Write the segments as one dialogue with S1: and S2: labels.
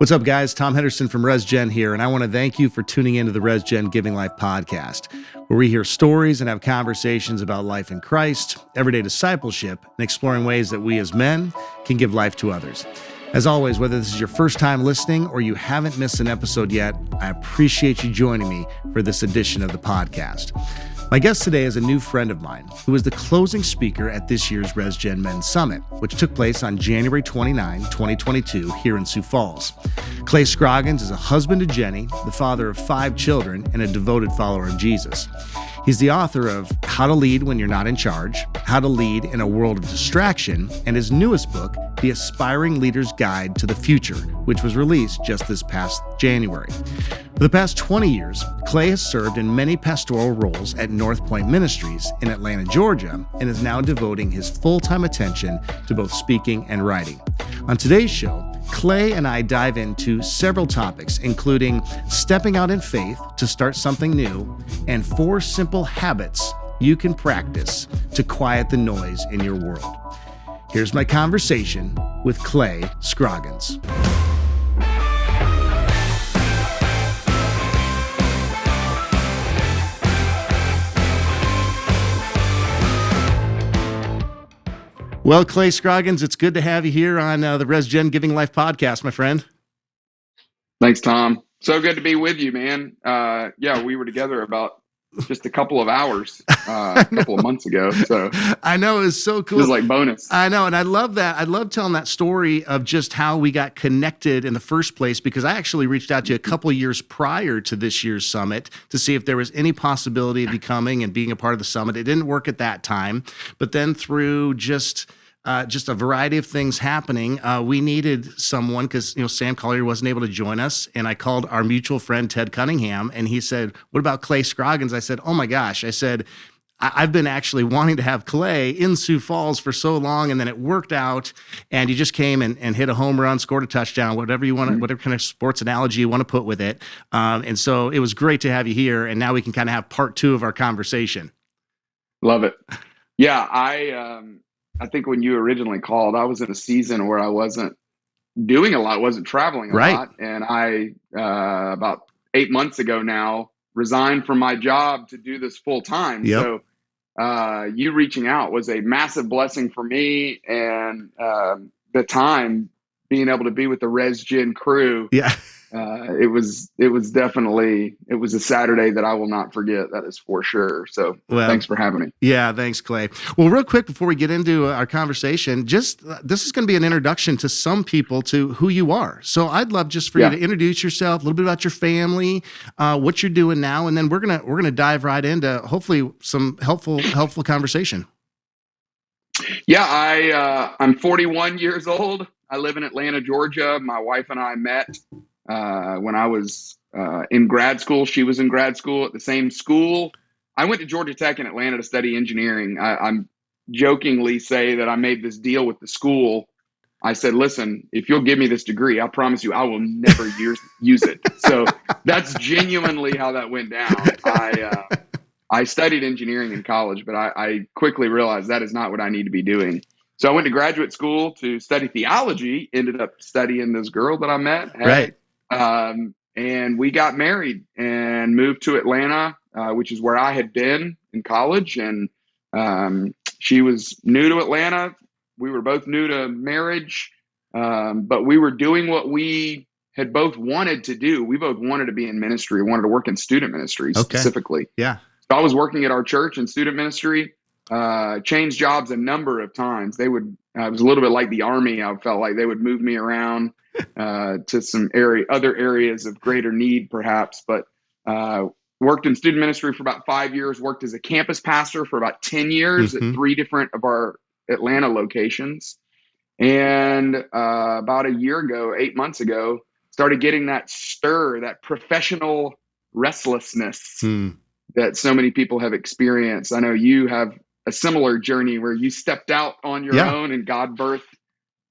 S1: What's up, guys? Tom Henderson from RESGEN here, and I want to thank you for tuning into the RESGEN Giving Life podcast, where we hear stories and have conversations about life in Christ, everyday discipleship, and exploring ways that we as men can give life to others. As always, whether this is your first time listening or you haven't missed an episode yet, I appreciate you joining me for this edition of the podcast. My guest today is a new friend of mine who is the closing speaker at this year's RESGEN Men's Summit, which took place on January 29, 2022 here in Sioux Falls. Clay Scroggins is a husband to Jenny, the father of 5 children, and a devoted follower of Jesus. He's the author of How to Lead When You're Not in Charge, How to Lead in a World of Distraction, and his newest book, The Aspiring Leader's Guide to the Future, which was released just this past January. For the past 20 years, Clay has served in many pastoral roles at North Point Ministries in Atlanta, Georgia, and is now devoting his full-time attention to both speaking and writing. On today's show, Clay and I dive into several topics, including stepping out in faith to start something new and 4 simple habits you can practice to quiet the noise in your world. Here's my conversation with Clay Scroggins. Well, Clay Scroggins, it's good to have you here on the RESGEN Giving Life podcast, my friend.
S2: Thanks, Tom. So good to be with you, man. We were together about just a couple of hours, a couple of months ago. So
S1: I know, it was so cool.
S2: It was like bonus.
S1: I know, and I love that. I love telling that story of just how we got connected in the first place, because I actually reached out to you a couple of years prior to this year's summit to see if there was any possibility of you coming and being a part of the summit. It didn't work at that time, but then through just a variety of things happening, we needed someone because Sam Collier wasn't able to join us, and I called our mutual friend Ted Cunningham, and he said, "What about Clay Scroggins?" I said, "Oh my gosh!" I said, I've been actually wanting to have Clay in Sioux Falls for so long, and then it worked out, and he just came and hit a home run, scored a touchdown, whatever you want, whatever kind of sports analogy you want to put with it. And so it was great to have you here, and now we can kind of have part 2 of our conversation.
S2: Love it. Yeah, I think when you originally called, I was in a season where I wasn't doing a lot, wasn't traveling a lot, and I about 8 months ago now resigned from my job to do this full time.
S1: Yep.
S2: So you reaching out was a massive blessing for me, and the time being able to be with the RESGEN crew.
S1: Yeah.
S2: It was definitely a Saturday that I will not forget. That is for sure. So thanks for having me.
S1: Yeah, thanks, Clay. Well, real quick before we get into our conversation, this is going to be an introduction to some people to who you are. So I'd love just for you to introduce yourself, a little bit about your family, what you're doing now, and then we're gonna dive right into hopefully some helpful conversation.
S2: Yeah, I'm 41 years old. I live in Atlanta, Georgia. My wife and I met when I was in grad school. She was in grad school at the same school. I went to Georgia Tech in Atlanta to study engineering. I'm jokingly say that I made this deal with the school. I said, "Listen, if you'll give me this degree, I promise you I will never use it." So that's genuinely how that went down. I studied engineering in college, but I quickly realized that is not what I need to be doing. So I went to graduate school to study theology, ended up studying this girl that I met.
S1: Right.
S2: And we got married and moved to Atlanta, which is where I had been in college. And she was new to Atlanta. We were both new to marriage, but we were doing what we had both wanted to do. We both wanted to be in ministry, wanted to work in student ministry specifically.
S1: Yeah.
S2: So I was working at our church in student ministry, changed jobs a number of times. It was a little bit like the Army. I felt like they would move me around to some other areas of greater need, perhaps. But worked in student ministry for about 5 years. Worked as a campus pastor for about 10 years at 3 different of our Atlanta locations. And about a year ago, 8 months ago, started getting that stir, that professional restlessness that so many people have experienced. I know you have a similar journey where you stepped out on your own and God birthed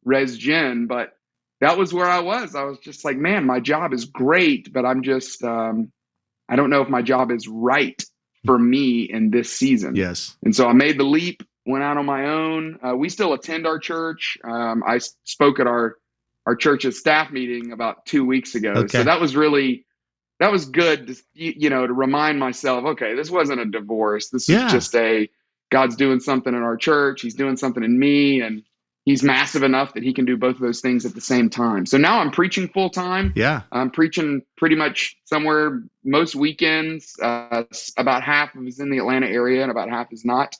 S2: RESGEN, but that was where I was. I was just like, man, my job is great, but I'm just, I don't know if my job is right for me in this season.
S1: Yes.
S2: And so I made the leap, went out on my own. We still attend our church. I spoke at our our church's staff meeting about 2 weeks ago.
S1: Okay.
S2: So that was good to, to remind myself, okay, this wasn't a divorce. This is just God's doing something in our church. He's doing something in me, and he's massive enough that he can do both of those things at the same time. So now I'm preaching full time.
S1: Yeah.
S2: I'm preaching pretty much somewhere most weekends. About half is in the Atlanta area and about half is not.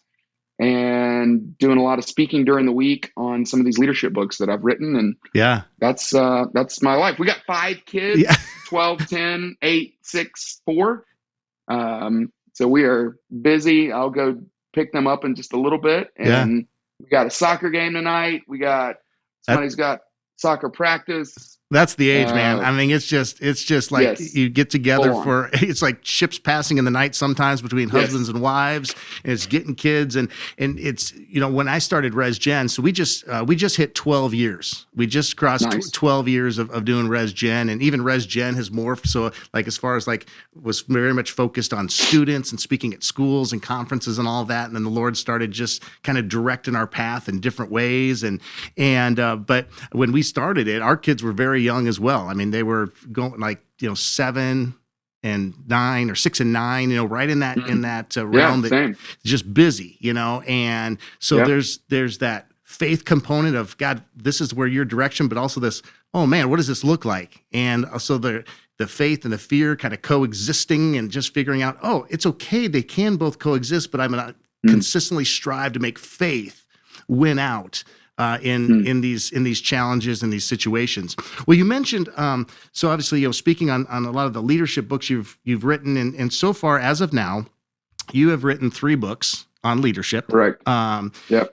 S2: And doing a lot of speaking during the week on some of these leadership books that I've written. And that's my life. We got 5 kids, 12, 10, 8, 6, 4. So we are busy. I'll go pick them up in just a little bit. And we got a soccer game tonight. Somebody's got soccer practice.
S1: That's the age, man. I mean, it's just like you get together it's like ships passing in the night sometimes between husbands and wives, and it's getting kids. And it's, when I started RESGEN, so we just hit 12 years. We just crossed 12 years of doing RESGEN, and even RESGEN has morphed. So like, as far as like, was very much focused on students and speaking at schools and conferences and all that. And then the Lord started just kind of directing our path in different ways. But when we started it, our kids were very young as well. I mean, they were going like 7 and 9 or 6 and 9, right in that realm. That just busy, and so there's that faith component of, God, this is where your direction, but also this, oh man, what does this look like? And so the faith and the fear kind of coexisting, and just figuring out, oh, it's okay, they can both coexist, but I'm gonna consistently strive to make faith win out in these challenges and these situations. Well, you mentioned so obviously, speaking on a lot of the leadership books you've written, and so far as of now, you have written 3 books on leadership.
S2: Right.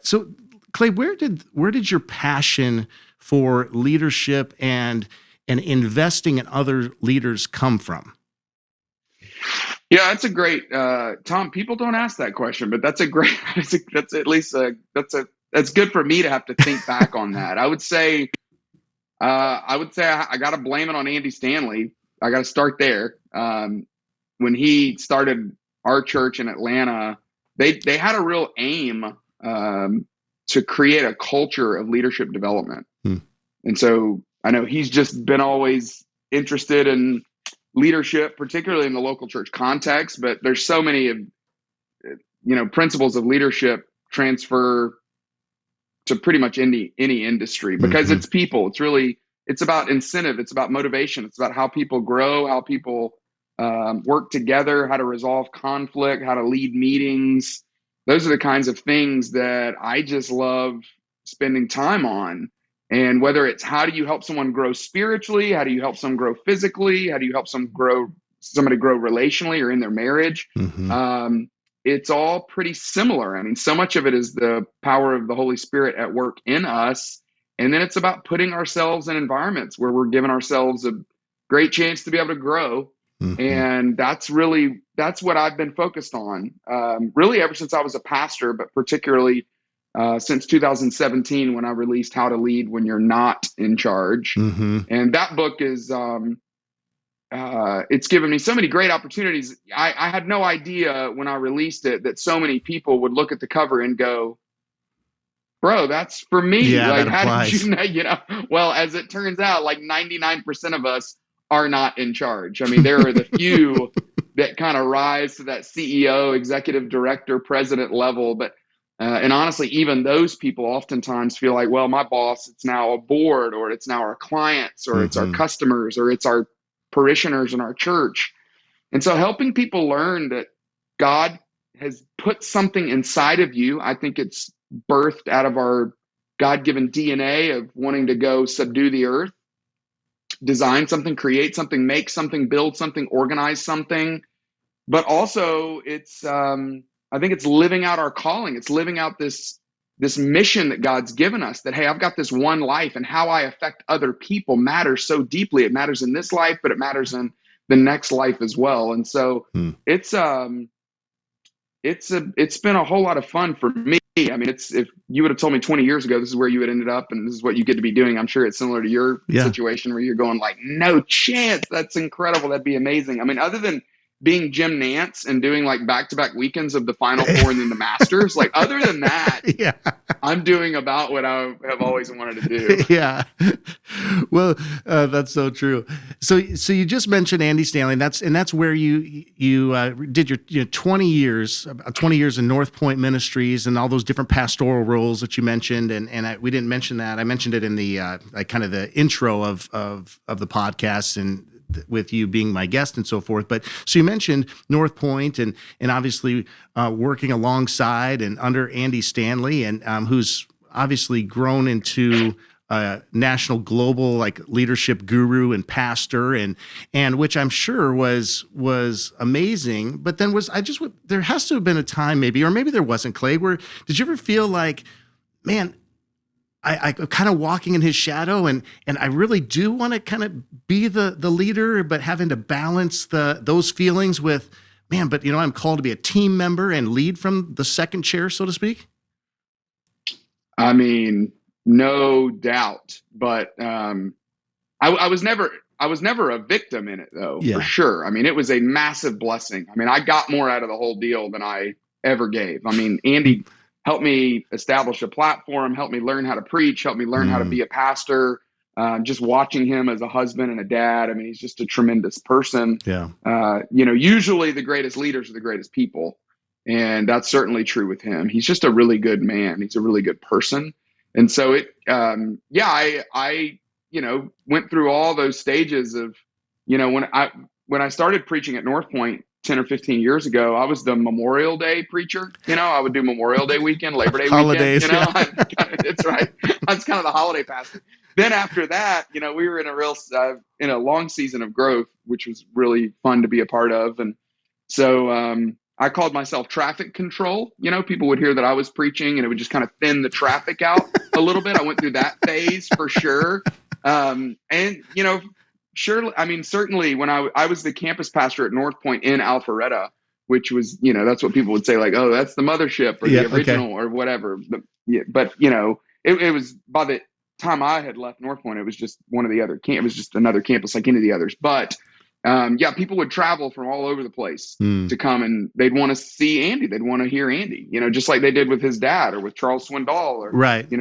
S1: So Clay, where did your passion for leadership and investing in other leaders come from?
S2: Yeah, that's a great, Tom, people don't ask that question, but that's a great, that's good for me to have to think back on that. I would say I got to blame it on Andy Stanley. I got to start there. When he started our church in Atlanta, they had a real aim to create a culture of leadership development. And so I know he's just been always interested in leadership, particularly in the local church context, but there's so many principles of leadership transfer to pretty much any industry, because it's people. It's about incentive. It's about motivation. It's about how people grow, how people work together, how to resolve conflict, how to lead meetings. Those are the kinds of things that I just love spending time on. And whether it's how do you help someone grow spiritually, how do you help someone grow physically, how do you help somebody grow relationally or in their marriage, it's all pretty similar. I mean, so much of it is the power of the Holy Spirit at work in us. And then it's about putting ourselves in environments where we're giving ourselves a great chance to be able to grow. And that's what I've been focused on, really ever since I was a pastor, but particularly since 2017, when I released How to Lead When You're Not in Charge. And that book is, it's given me so many great opportunities. I had no idea when I released it that so many people would look at the cover and go, bro, that's for me.
S1: Yeah,
S2: like,
S1: that
S2: how
S1: applies.
S2: did you know? Well, as it turns out, like 99% of us are not in charge. I mean, there are the few that kind of rise to that CEO, executive director, president level. But, and honestly, even those people oftentimes feel like, well, my boss, it's now a board, or it's now our clients, or it's our customers, or it's our parishioners in our church. And so helping people learn that God has put something inside of you. I think it's birthed out of our God-given DNA of wanting to go subdue the earth, design something, create something, make something, build something, organize something. But also it's, I think it's living out our calling. It's living out this mission that God's given us, that, hey, I've got this one life, and how I affect other people matters so deeply. It matters in this life, but it matters in the next life as well. And so it's been a whole lot of fun for me. I mean, if you would have told me 20 years ago, this is where you had ended up and this is what you get to be doing, I'm sure it's similar to your situation where you're going like, no chance. That's incredible. That'd be amazing. I mean, other than being Jim Nance and doing like back-to-back weekends of the Final Four and then the Masters. Like other than that,
S1: Yeah.
S2: I'm doing about what I have always wanted to do.
S1: Yeah. Well, that's so true. So you just mentioned Andy Stanley, and that's where you did your 20 years in North Point Ministries and all those different pastoral roles that you mentioned. We didn't mention that. I mentioned it in the kind of the intro of the podcast and with you being my guest and so forth. But so you mentioned North Point and obviously working alongside and under Andy Stanley, and who's obviously grown into national global like leadership guru and pastor, and which I'm sure was amazing. But then there has to have been a time maybe, or maybe there wasn't, Clay, where did you ever feel like, man, I kind of walking in his shadow, and I really do want to kind of be the leader, but having to balance those feelings with, man, but I'm called to be a team member and lead from the second chair, so to speak?
S2: I mean, no doubt, but I was never a victim in it though, for sure. I mean, it was a massive blessing. I mean, I got more out of the whole deal than I ever gave. I mean, Andy helped me establish a platform, helped me learn how to preach, helped me learn how to be a pastor. Just watching him as a husband and a dad. I mean, he's just a tremendous person. Yeah. Usually the greatest leaders are the greatest people. And that's certainly true with him. He's just a really good man. He's a really good person. And so I went through all those stages of, when I started preaching at North Point 10 or 15 years ago, I was the Memorial Day preacher. I would do Memorial Day weekend, Labor Day
S1: Holidays,
S2: weekend. It's right. I was kind of the holiday pastor. Then after that, we were in a long season of growth, which was really fun to be a part of. And so I called myself traffic control. People would hear that I was preaching and it would just kind of thin the traffic out a little bit. I went through that phase for sure. Surely, I mean, certainly when I was the campus pastor at North Point in Alpharetta, which was, that's what people would say, like, oh, that's the mothership or the original or whatever. But it was, by the time I had left North Point, it was just it was just another campus like any of the others. But people would travel from all over the place to come, and they'd want to see Andy. They'd want to hear Andy, just like they did with his dad or with Charles Swindoll or,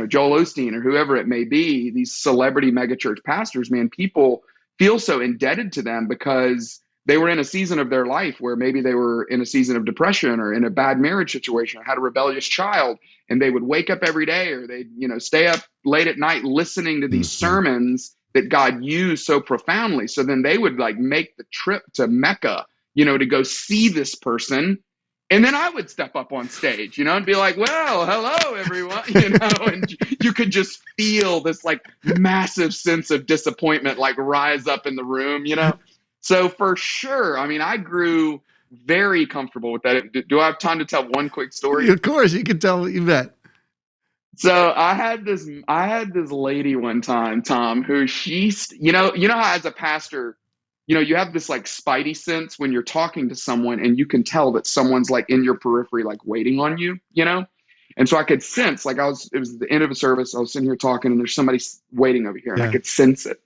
S2: Joel Osteen or whoever it may be. These celebrity megachurch pastors, man, people feel so indebted to them because they were in a season of their life where maybe they were in a season of depression or in a bad marriage situation or had a rebellious child, and they would wake up every day or they'd, stay up late at night listening to these sermons that God used so profoundly. So then they would like make the trip to Mecca, to go see this person. And then I would step up on stage, and be like, well, hello, everyone, and you could just feel this like massive sense of disappointment, like rise up in the room, So for sure, I mean, I grew very comfortable with that. Do I have time to tell one quick story?
S1: Of course, you can tell, you bet.
S2: So I had this lady one time, Tom, who she's, how as a pastor, you have this like spidey sense when you're talking to someone and you can tell that someone's like in your periphery, like waiting on you, And so I could sense, like it was the end of a service. I was sitting here talking and there's somebody waiting over here and I could sense it.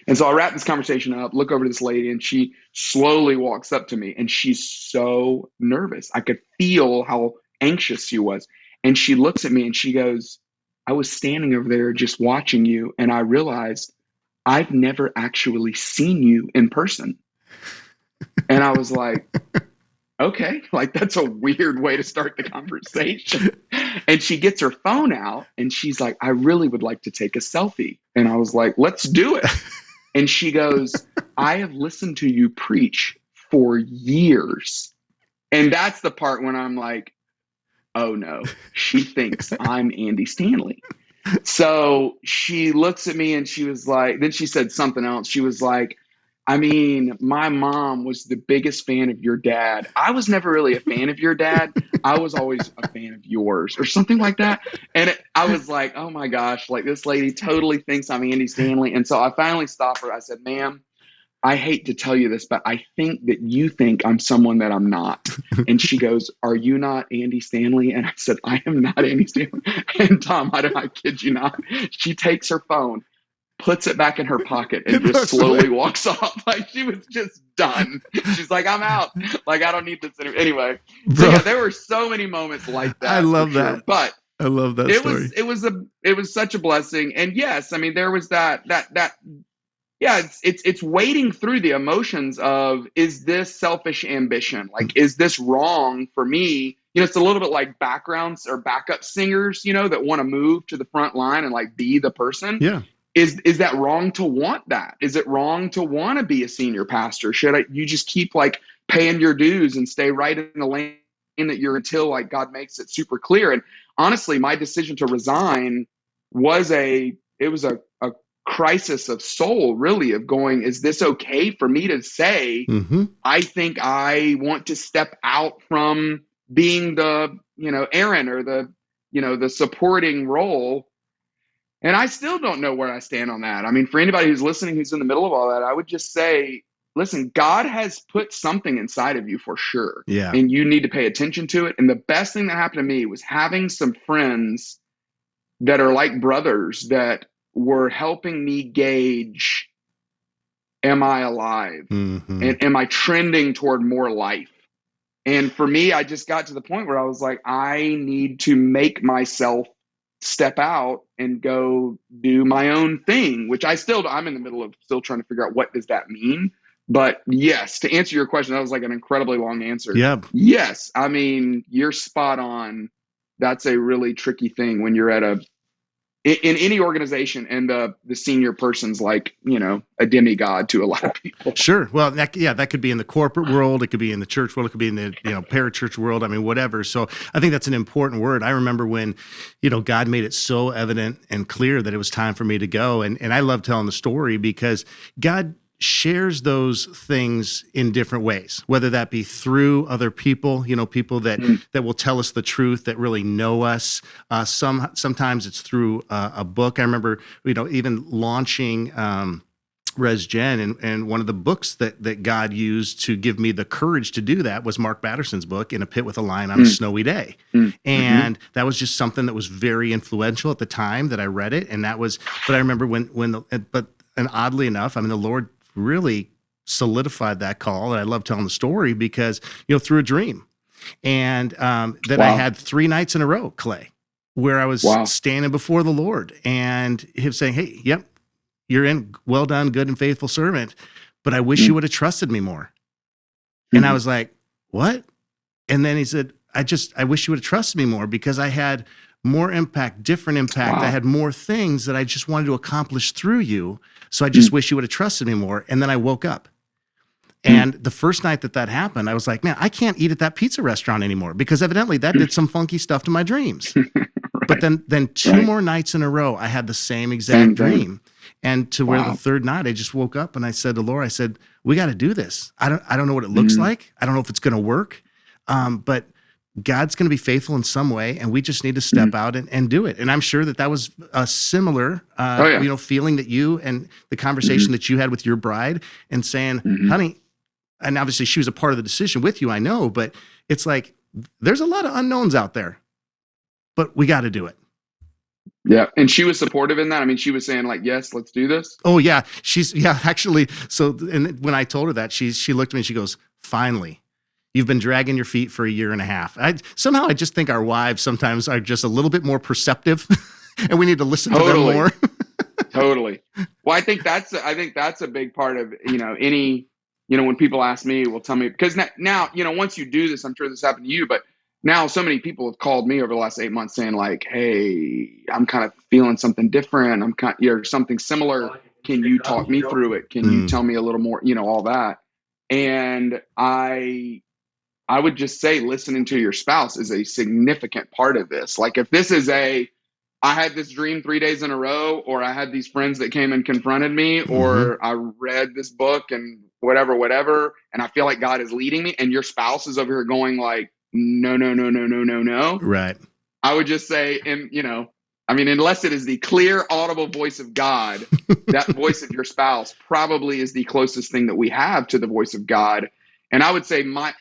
S2: And so I wrap this conversation up, look over to this lady, and she slowly walks up to me and she's so nervous. I could feel how anxious she was. And she looks at me and she goes, I was standing over there just watching you, and I realized I've never actually seen you in person. And I was like, okay, like that's a weird way to start the conversation. And she gets her phone out and she's like, I really would like to take a selfie. And I was like, let's do it. And she goes, I have listened to you preach for years. And that's the part when I'm like, oh no, she thinks I'm Andy Stanley. So she looks at me and she was like, then she said something else. She was like, I mean, my mom was the biggest fan of your dad. I was never really a fan of your dad. I was always a fan of yours or something like that. And I was like, oh my gosh, like this lady totally thinks I'm Andy Stanley. And so I finally stopped her. I said, ma'am, I hate to tell you this, but I think that you think I'm someone that I'm not. And she goes, are you not Andy Stanley? And I said, I am not Andy Stanley. And Tom, I kid you not, she takes her phone, puts it back in her pocket and just slowly walks off. Like she was just done. She's like, I'm out. Like, I don't need this anymore. Anyway.
S1: Bro,
S2: So yeah, there were so many moments like that.
S1: I love
S2: for
S1: that.
S2: sure. But
S1: I love that story.
S2: it was such a blessing. And yes, I mean, there was that yeah, it's wading through the emotions of, is this selfish ambition? Like, is this wrong for me? You know, it's a little bit like backgrounds or backup singers, you know, that want to move to the front line and like be the person.
S1: Yeah.
S2: Is that wrong to want that? Is it wrong to want to be a senior pastor? You just keep like paying your dues and stay right in the lane that you're until like God makes it super clear? And honestly, my decision to resign was a crisis of soul, really, of going, is this okay for me to say, I think I want to step out from being the, you know, Aaron or the, you know, the supporting role. And I still don't know where I stand on that. I mean, for anybody who's listening, who's in the middle of all that, I would just say, listen, God has put something inside of you for sure.
S1: Yeah.
S2: And you need to pay attention to it. And the best thing that happened to me was having some friends that are like brothers that were helping me gauge, am I alive? And am I trending toward more life? And for me, I just got to the point where I was like, I need to make myself step out and go do my own thing, which I'm in the middle of still trying to figure out what does that mean. But yes, to answer your question, that was like an incredibly long answer.
S1: Yeah.
S2: Yes. I mean, you're spot on. That's a really tricky thing when you're in any organization, and the senior person's like, you know, a demigod to a lot of people.
S1: Sure. Well, that could be in the corporate world. It could be in the church world. It could be in the, you know, parachurch world. I mean, whatever. So I think that's an important word. I remember when, you know, God made it so evident and clear that it was time for me to go. And I love telling the story because God shares those things in different ways, whether that be through other people, you know, people that will tell us the truth, that really know us. Sometimes it's through a book. I remember, you know, even launching RESGEN, and one of the books that God used to give me the courage to do that was Mark Batterson's book, In a Pit with a Lion on a Snowy Day. And that was just something that was very influential at the time that I read it. And that was, but I remember and oddly enough, I mean, the Lord really solidified that call. And I love telling the story because, you know, through a dream. And that I had 3 nights in a row, Clay, where I was standing before the Lord and him saying, hey, yep, you're in, well done, good and faithful servant, but I wish you would have trusted me more. And I was like, what? And then he said, I wish you would have trusted me more because I had more impact, different impact. I had more things that I just wanted to accomplish through you. So I just wish you would have trusted me more. And then I woke up. And the first night that happened, I was like, man, I can't eat at that pizza restaurant anymore because evidently that did some funky stuff to my dreams. But then 2 more nights in a row, I had the same exact dream. And to where the 3rd night, I just woke up and I said to Laura, I said, we got to do this. I don't know what it looks like. I don't know if it's going to work. But God's going to be faithful in some way, and we just need to step out and do it. And I'm sure that was a similar, you know, feeling that you and the conversation that you had with your bride and saying, honey, and obviously she was a part of the decision with you, I know, but it's like, there's a lot of unknowns out there, but we got to do it.
S2: Yeah. And she was supportive in that. I mean, she was saying like, yes, let's do this.
S1: Oh yeah. Actually. So, and when I told her that, she looked at me and she goes, finally. You've been dragging your feet for a year and a half. I just think our wives sometimes are just a little bit more perceptive and we need to listen to them more.
S2: Totally. Well, I think that's a big part of, you know, when people ask me, well, tell me, because now, you know, once you do this, I'm sure this happened to you, but now so many people have called me over the last 8 months saying like, hey, I'm kind of feeling something different. You're something similar. Can you talk me through it? Can you tell me a little more, you know, all that. And I would just say listening to your spouse is a significant part of this. Like if this is I had this dream 3 days in a row, or I had these friends that came and confronted me, or I read this book and whatever, and I feel like God is leading me, and your spouse is over here going like, no.
S1: Right.
S2: I would just say, and you know, I mean, unless it is the clear, audible voice of God, that voice of your spouse probably is the closest thing that we have to the voice of God. And I would say my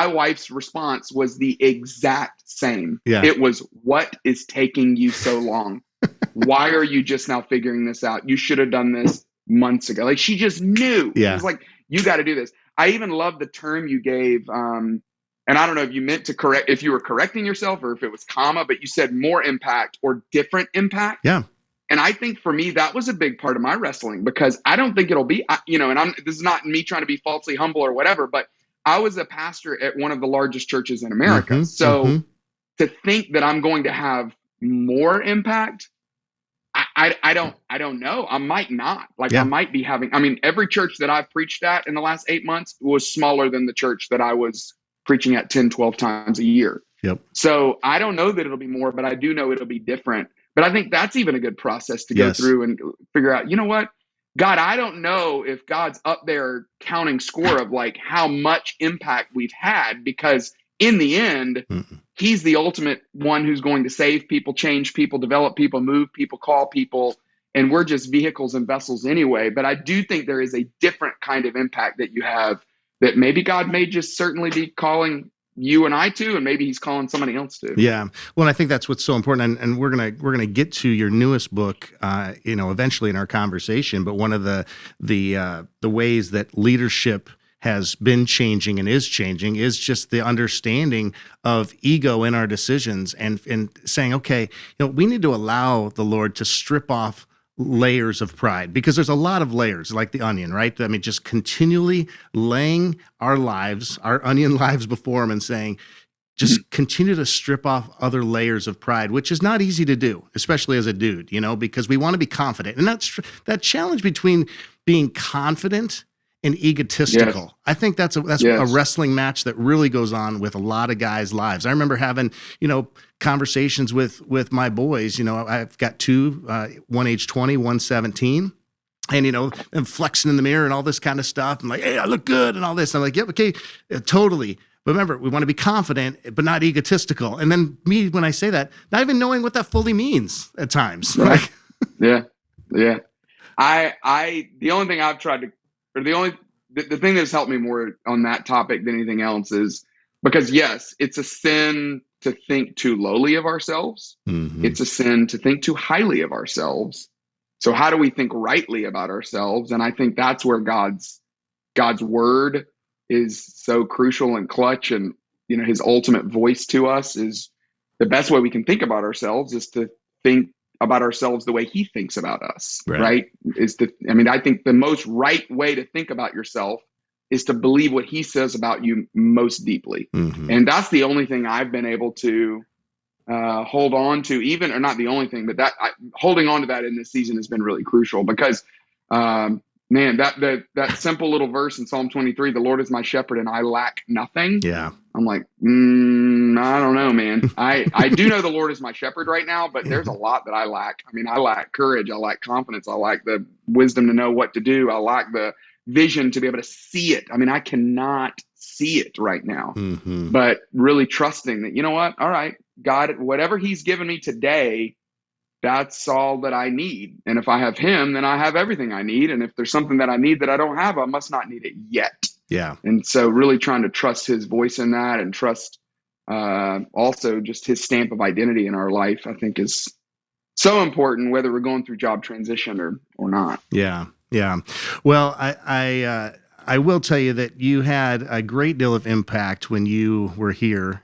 S2: wife's response was the exact same.
S1: Yeah.
S2: It was, what is taking you so long? Why are you just now figuring this out? You should have done this months ago. Like, she just knew. She
S1: Yeah.
S2: was like, you got to do this. I even love the term you gave. And I don't know if you meant to correct, if you were correcting yourself or if it was comma, but you said more impact or different impact.
S1: Yeah.
S2: And I think for me, that was a big part of my wrestling, because I don't think it'll be, and this is not me trying to be falsely humble or whatever, but I was a pastor at one of the largest churches in America.
S1: Mm-hmm,
S2: so to think that I'm going to have more impact, I don't know. I might not. Like,
S1: Yeah.
S2: I might be having, every church that I've preached at in the last 8 months was smaller than the church that I was preaching at 10, 12 times a year.
S1: Yep.
S2: So I don't know that it'll be more, but I do know it'll be different. But I think that's even a good process to go through and figure out, you know what, God, I don't know if God's up there counting score of like how much impact we've had, because in the end, he's the ultimate one who's going to save people, change people, develop people, move people, call people. And we're just vehicles and vessels anyway. But I do think there is a different kind of impact that you have that maybe God may just certainly be calling you and I to, and maybe he's calling somebody else to.
S1: Yeah. Well, I think that's what's so important. And we're gonna get to your newest book, eventually in our conversation. But one of the ways that leadership has been changing and is changing is just the understanding of ego in our decisions, and saying, okay, we need to allow the Lord to strip off layers of pride, because there's a lot of layers, like the onion, right? I mean, just continually laying our lives, our onion lives before him and saying, just continue to strip off other layers of pride, which is not easy to do, especially as a dude, because we want to be confident. And that's that challenge between being confident and egotistical. Yes. I think that's a wrestling match that really goes on with a lot of guys' lives. I remember having, conversations with my boys. I've got two, one age 20, one 17. And, I'm flexing in the mirror and all this kind of stuff. I'm like, hey, I look good and all this. I'm like, yep, okay, totally. But remember, we want to be confident, but not egotistical. And then me, when I say that, not even knowing what that fully means at times.
S2: Right. Yeah. The only thing I've tried to, or the thing that's helped me more on that topic than anything else is because, yes, it's a sin to think too lowly of ourselves. Mm-hmm. It's a sin to think too highly of ourselves. So how do we think rightly about ourselves? And I think that's where God's word is so crucial and clutch. And, his ultimate voice to us is the best way we can think about ourselves is to think about ourselves the way he thinks about us, right? I think the most right way to think about yourself is to believe what he says about you most deeply. Mm-hmm. And that's the only thing I've been able to hold on to, or not the only thing, but holding on to that in this season has been really crucial because, that simple little verse in Psalm 23, the Lord is my shepherd and I lack nothing.
S1: Yeah.
S2: I'm like, I don't know, man. I do know the Lord is my shepherd right now, but there's a lot that I lack. I lack courage. I lack confidence. I lack the wisdom to know what to do. I lack the vision to be able to see it. I cannot see it right now, but really trusting that, you know what? All right, God, whatever he's given me today, that's all that I need. And if I have him, then I have everything I need. And if there's something that I need that I don't have, I must not need it yet.
S1: Yeah.
S2: And so really trying to trust his voice in that and trust also just his stamp of identity in our life, I think is so important, whether we're going through job transition or not.
S1: Yeah. Yeah. Well, I will tell you that you had a great deal of impact when you were here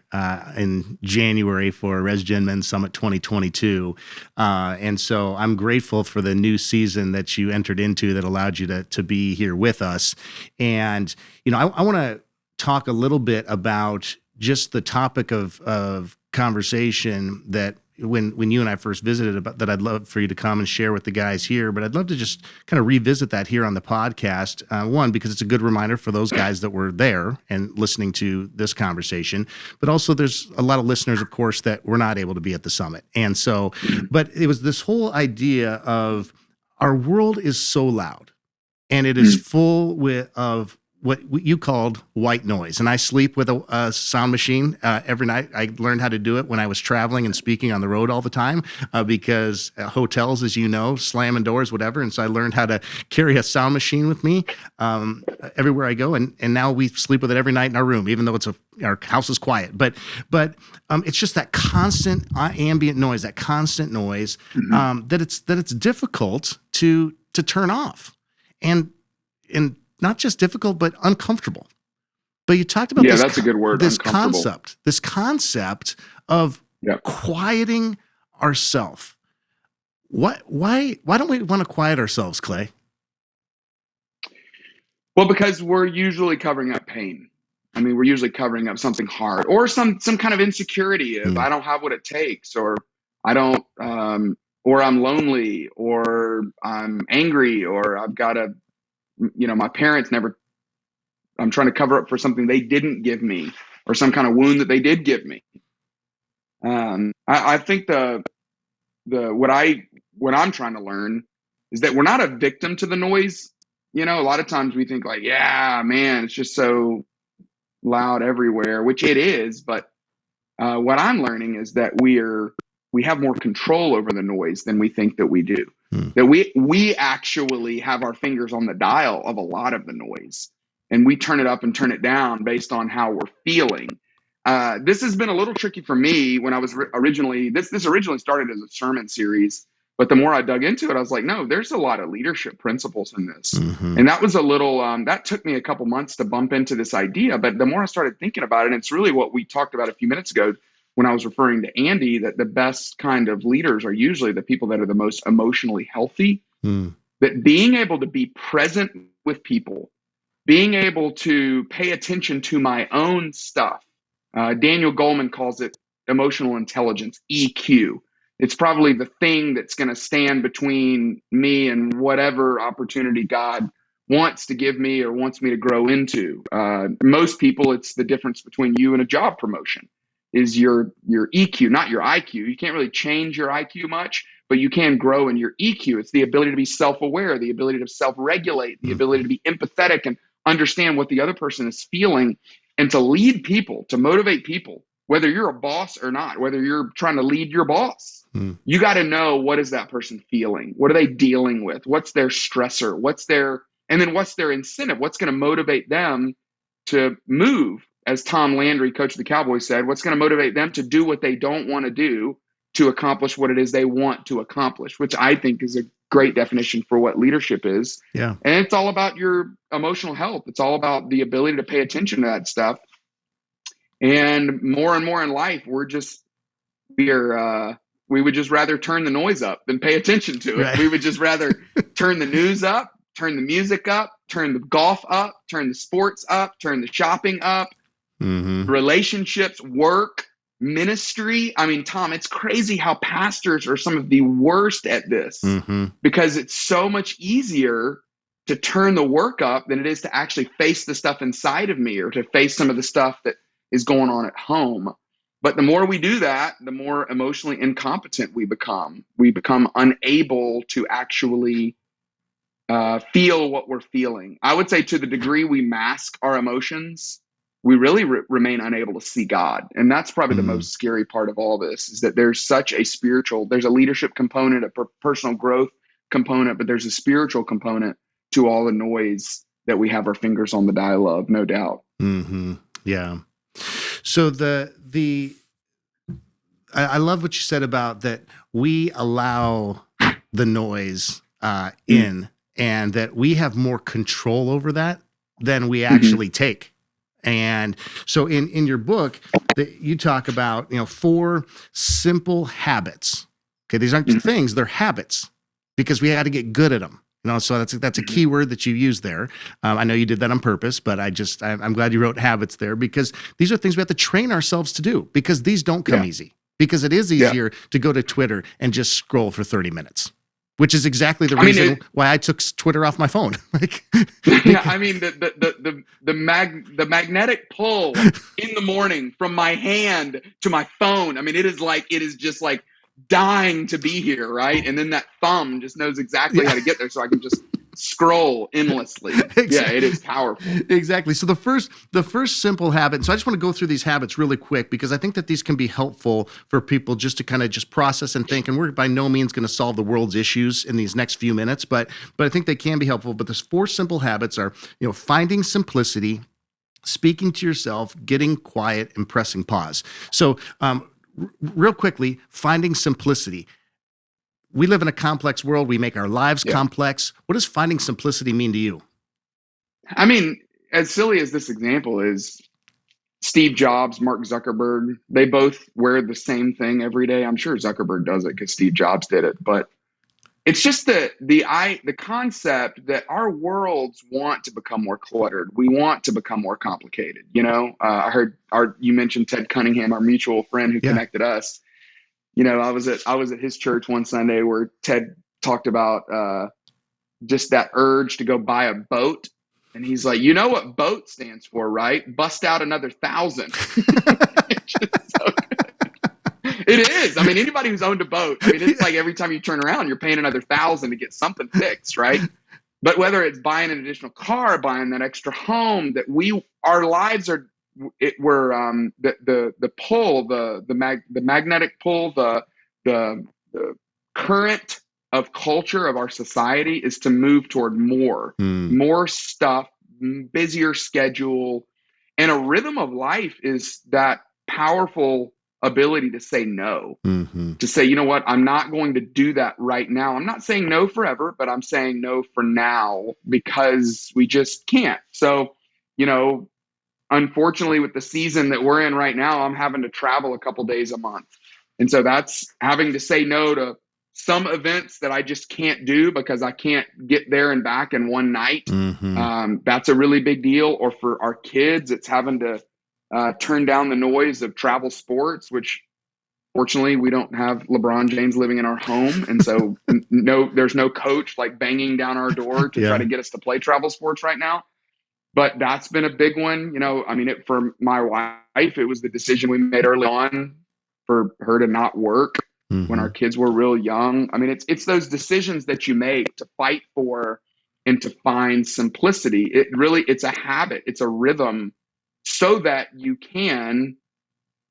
S1: in January for RESGEN Men's Summit 2022. And so I'm grateful for the new season that you entered into that allowed you to be here with us. And, I want to talk a little bit about just the topic of conversation that when you and I first visited about that, I'd love for you to come and share with the guys here, but I'd love to just kind of revisit that here on the podcast. One, because it's a good reminder for those guys that were there and listening to this conversation, but also there's a lot of listeners, of course, that were not able to be at the summit. And so, but it was this whole idea of our world is so loud and it is full of what you called white noise. And I sleep with a sound machine every night. I learned how to do it when I was traveling and speaking on the road all the time because hotels, as you know, slamming doors, whatever. And so I learned how to carry a sound machine with me everywhere I go. And now we sleep with it every night in our room, even though our house is quiet. But it's just that constant ambient noise, that constant noise that it's difficult to turn off. And not just difficult, but uncomfortable. But you talked about
S2: that's a good word.
S1: This concept of quieting ourselves. Why don't we want to quiet ourselves, Clay?
S2: Well, because we're usually covering up pain. I mean, we're usually covering up something hard or some kind of insecurity of I don't have what it takes, or I don't, or I'm lonely, or I'm angry, or I've got a, my parents never, I'm trying to cover up for something they didn't give me, or some kind of wound that they did give me. I think what I'm trying to learn is that we're not a victim to the noise. A lot of times we think like, yeah, man, it's just so loud everywhere, which it is. But what I'm learning is that we have more control over the noise than we think that we do. That we actually have our fingers on the dial of a lot of the noise, and we turn it up and turn it down based on how we're feeling. This has been a little tricky for me when I was originally started as a sermon series, but the more I dug into it, I was like, no, there's a lot of leadership principles in this. And that was a little, that took me a couple months to bump into this idea. But the more I started thinking about it, and it's really what we talked about a few minutes ago when I was referring to Andy, that the best kind of leaders are usually the people that are the most emotionally healthy, that being able to be present with people, being able to pay attention to my own stuff. Daniel Goleman calls it emotional intelligence, EQ. It's probably the thing that's going to stand between me and whatever opportunity God wants to give me or wants me to grow into. Most people, it's the difference between you and a job promotion is your EQ, not your IQ. You can't really change your IQ much, but you can grow in your EQ. It's the ability to be self-aware, the ability to self-regulate, the ability to be empathetic and understand what the other person is feeling, and to lead people, to motivate people, whether you're a boss or not, whether you're trying to lead your boss. You got to know, what is that person feeling? What are they dealing with? What's their stressor? What's their incentive? What's going to motivate them to move? As Tom Landry, coach of the Cowboys, said, what's going to motivate them to do what they don't want to do to accomplish what it is they want to accomplish, which I think is a great definition for what leadership is.
S1: Yeah. And
S2: it's all about your emotional health. It's all about the ability to pay attention to that stuff. And more in life, we would just rather turn the noise up than pay attention to it. Right. We would just rather turn the news up, turn the music up, turn the golf up, turn the sports up, turn the shopping up, relationships, work, ministry. I mean, Tom, it's crazy how pastors are some of the worst at this because it's so much easier to turn the work up than it is to actually face the stuff inside of me or to face some of the stuff that is going on at home. But the more we do that, the more emotionally incompetent we become. We become unable to actually feel what we're feeling. I would say to the degree we mask our emotions, we really remain unable to see God. And that's probably the most scary part of all this, is that there's such a there's a leadership component, a personal growth component, but there's a spiritual component to all the noise that we have our fingers on the dial of, no doubt.
S1: Yeah. So I love what you said about that we allow the noise in, and that we have more control over that than we actually take. And so in your book, you talk about 4 simple habits. Okay, these aren't things; they're habits, because we got to get good at them. So that's a key word that you use there. I know you did that on purpose, but I'm glad you wrote habits there, because these are things we have to train ourselves to do, because these don't come easy. Because it is easier to go to Twitter and just scroll for 30 minutes, which is exactly the reason why I took Twitter off my phone.
S2: I mean, the magnetic pull in the morning from my hand to my phone. I mean, it is just like dying to be here, right? And then that thumb just knows exactly how to get there, so I can just scroll endlessly. Yeah, it is powerful.
S1: Exactly. So the first simple habit. So I just want to go through these habits really quick because I think that these can be helpful for people just to kind of just process and think. And we're by no means going to solve the world's issues in these next few minutes, but I think they can be helpful. But there's 4 simple habits are, finding simplicity, speaking to yourself, getting quiet, and pressing pause. So real quickly, finding simplicity. We live in a complex world. We make our lives complex. What does finding simplicity mean to you?
S2: I mean, as silly as this example is, Steve Jobs, Mark Zuckerberg, they both wear the same thing every day. I'm sure Zuckerberg does it because Steve Jobs did it, but it's just the concept that our worlds want to become more cluttered. We want to become more complicated. I heard you mentioned Ted Cunningham, our mutual friend who connected us. I was at his church one Sunday where Ted talked about just that urge to go buy a boat. And he's like, you know what BOAT stands for, right? Bust out another 1,000. It is. I mean, anybody who's owned a boat, it's like every time you turn around, you're paying another 1,000 to get something fixed, right? But whether it's buying an additional car, buying that extra home, our lives are, the pull, the magnetic pull, the current of culture of our society is to move toward more stuff, busier schedule, and a rhythm of life is that powerful ability to say no, to say, you know what, I'm not going to do that right now. I'm not saying no forever, but I'm saying no for now because we just can't. So, unfortunately with the season that we're in right now, I'm having to travel a couple days a month. And so that's having to say no to some events that I just can't do because I can't get there and back in one night. That's a really big deal. Or for our kids, it's having to turn down the noise of travel sports, which fortunately we don't have LeBron James living in our home. And so there's no coach like banging down our door to try to get us to play travel sports right now. But that's been a big one. For my wife, it was the decision we made early on for her to not work when our kids were real young. It's those decisions that you make to fight for and to find simplicity. It's a habit. It's a rhythm so that you can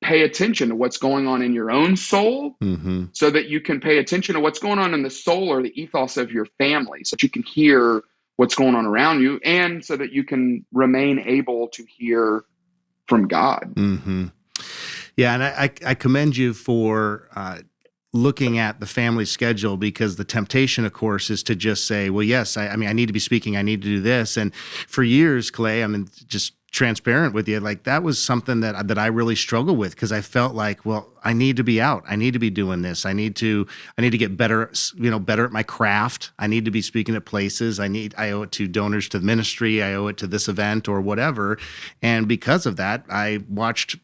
S2: pay attention to what's going on in your own soul, so that you can pay attention to what's going on in the soul or the ethos of your family, so that you can hear what's going on around you, and so that you can remain able to hear from God.
S1: Yeah, and I commend you for looking at the family schedule, because the temptation, of course, is to just say, well, yes, I need to be speaking, I need to do this. And for years, Clay, just transparent with you, like that was something that I really struggled with, because I felt like, well, I need to be out, I need to be doing this, I need to get better, better at my craft, I need to be speaking at places, I owe it to donors to the ministry, I owe it to this event or whatever. And because of that, I watched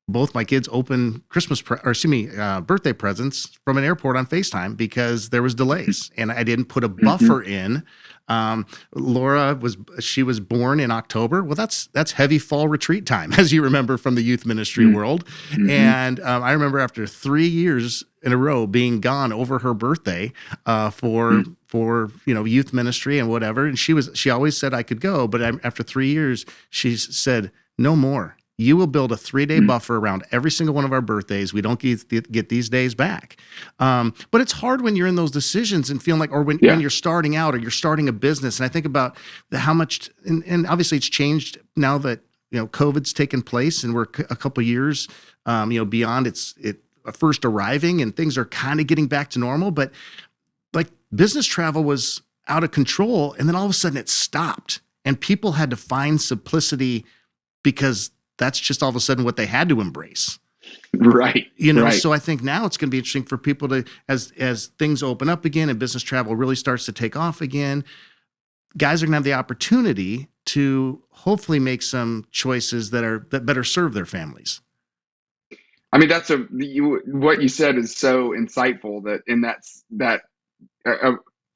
S1: both my kids open birthday presents from an airport on FaceTime because there was delays and I didn't put a buffer in. Laura was born in October. Well, that's heavy fall retreat time, as you remember from the youth ministry world. And I remember after 3 years in a row being gone over her birthday for youth ministry and whatever. And she always said I could go, but after 3 years, she said, no more. You will build a 3-day buffer around every single one of our birthdays. We don't get these days back. But it's hard when you're in those decisions and feeling like, or when you're starting out or you're starting a business. And I think about how much, and obviously it's changed now that, COVID's taken place and we're a couple of years, beyond it first arriving, and things are kind of getting back to normal. But like business travel was out of control. And then all of a sudden it stopped and people had to find simplicity because that's just all of a sudden what they had to embrace.
S2: Right. Right.
S1: So I think now it's going to be interesting for people to, as things open up again and business travel really starts to take off again, guys are going to have the opportunity to hopefully make some choices that better serve their families.
S2: What you said is so insightful, that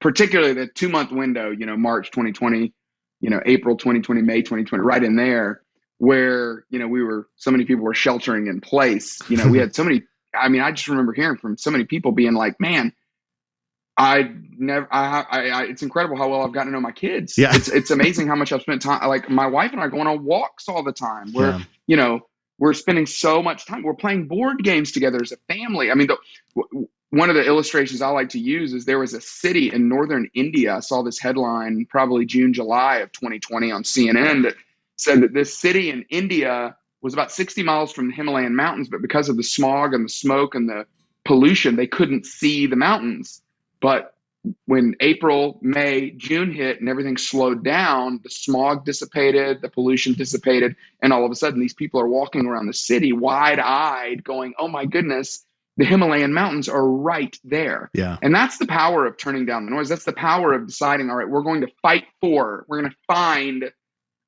S2: particularly the 2-month window, March 2020, April 2020, May 2020, right in there, where, so many people were sheltering in place. We had so many, I just remember hearing from so many people being like, man, It's incredible how well I've gotten to know my kids.
S1: Yeah.
S2: It's amazing how much I've spent time. Like my wife and I are going on walks all the time.
S1: Yeah.
S2: We're spending so much time. We're playing board games together as a family. I mean, one of the illustrations I like to use is there was a city in northern India. I saw this headline probably June, July of 2020 on CNN that said that this city in India was about 60 miles from the Himalayan mountains, but because of the smog and the smoke and the pollution, they couldn't see the mountains. But when April, May, June hit and everything slowed down, the smog dissipated, the pollution dissipated, and all of a sudden these people are walking around the city wide-eyed going, oh my goodness, the Himalayan mountains are right there.
S1: Yeah.
S2: And that's the power of turning down the noise. That's the power of deciding, all right, we're going to find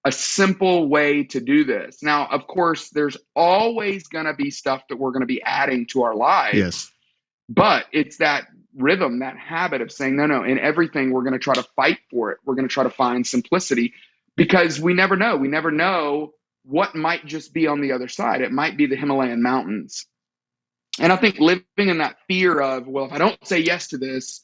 S2: a simple way to do this. Now, of course, there's always going to be stuff that we're going to be adding to our lives.
S1: Yes.
S2: But it's that rhythm, that habit of saying, no, in everything, we're going to try to fight for it. We're going to try to find simplicity because we never know. We never know what might just be on the other side. It might be the Himalayan mountains. And I think living in that fear of, well, if I don't say yes to this,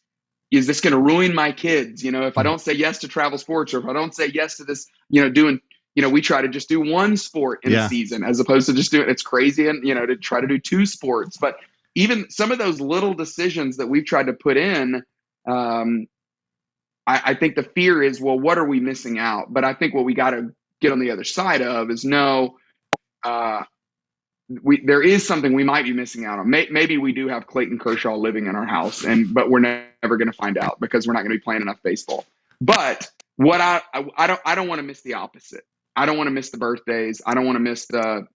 S2: is this going to ruin my kids? If I don't say yes to travel sports, or if I don't say yes to this, we try to just do one sport in a season as opposed to just doing, it's crazy. And, to try to do two sports, but even some of those little decisions that we've tried to put in, I think the fear is, well, what are we missing out? But I think what we got to get on the other side of is there is something we might be missing out on. Maybe we do have Clayton Kershaw living in our house, but we're never going to find out because we're not going to be playing enough baseball. But what I don't want to miss the opposite. I don't want to miss the birthdays. I don't want to miss the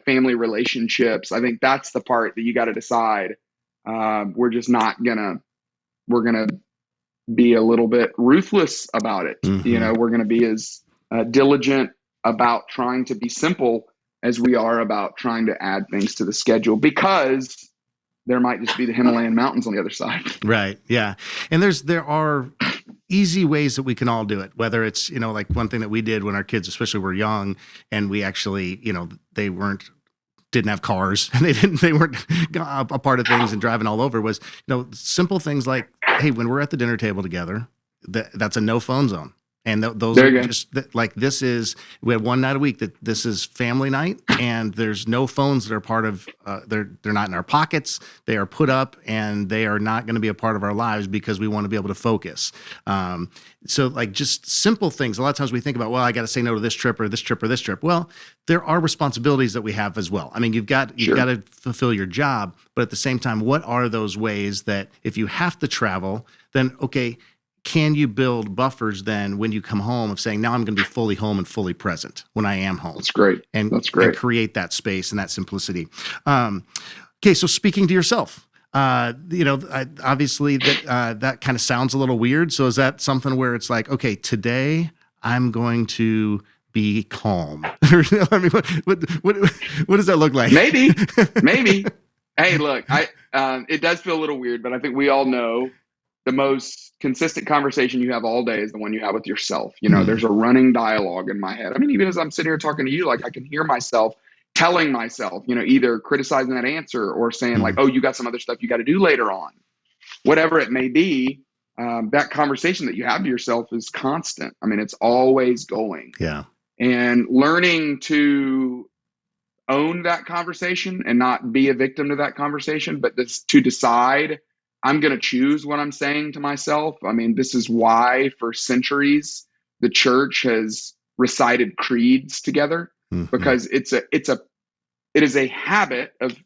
S2: family relationships. I think that's the part that you got to decide. We're going to be a little bit ruthless about it.
S1: Mm-hmm.
S2: We're going to be as diligent about trying to be simple as we are about trying to add things to the schedule, because there might just be the Himalayan mountains on the other side.
S1: Right. Yeah. And there are easy ways that we can all do it, whether it's, like one thing that we did when our kids, especially were young, and we actually, they didn't have cars and they weren't a part of things and driving all over, was, simple things like, hey, when we're at the dinner table together, that's a no phone zone. And those are just like, we have one night a week that this is family night, and there's no phones that are part of, they're not in our pockets. They are put up, and they are not going to be a part of our lives because we want to be able to focus. So like just simple things. A lot of times we think about, well, I got to say no to this trip or this trip or this trip. Well, there are responsibilities that we have as well. I mean, you've got to fulfill your job, but at the same time, what are those ways that if you have to travel, then okay, can you build buffers then when you come home of saying, now I'm going to be fully home and fully present when I am home?
S2: That's great.
S1: And create that space and that simplicity. Okay. So speaking to yourself, obviously that kind of sounds a little weird. So is that something where it's like, okay, today I'm going to be calm? I mean, what does that look like?
S2: Maybe. Hey, look, it does feel a little weird, but I think we all know the most consistent conversation you have all day is the one you have with yourself. There's a running dialogue in my head. I mean, even as I'm sitting here talking to you, like I can hear myself telling myself, either criticizing that answer or saying like, oh, you got some other stuff you got to do later on, whatever it may be. That conversation that you have to yourself is constant. I mean, it's always going.
S1: Yeah.
S2: And learning to own that conversation and not be a victim to that conversation, but to decide, I'm going to choose what I'm saying to myself. I mean, this is why for centuries the church has recited creeds together, because it is a habit of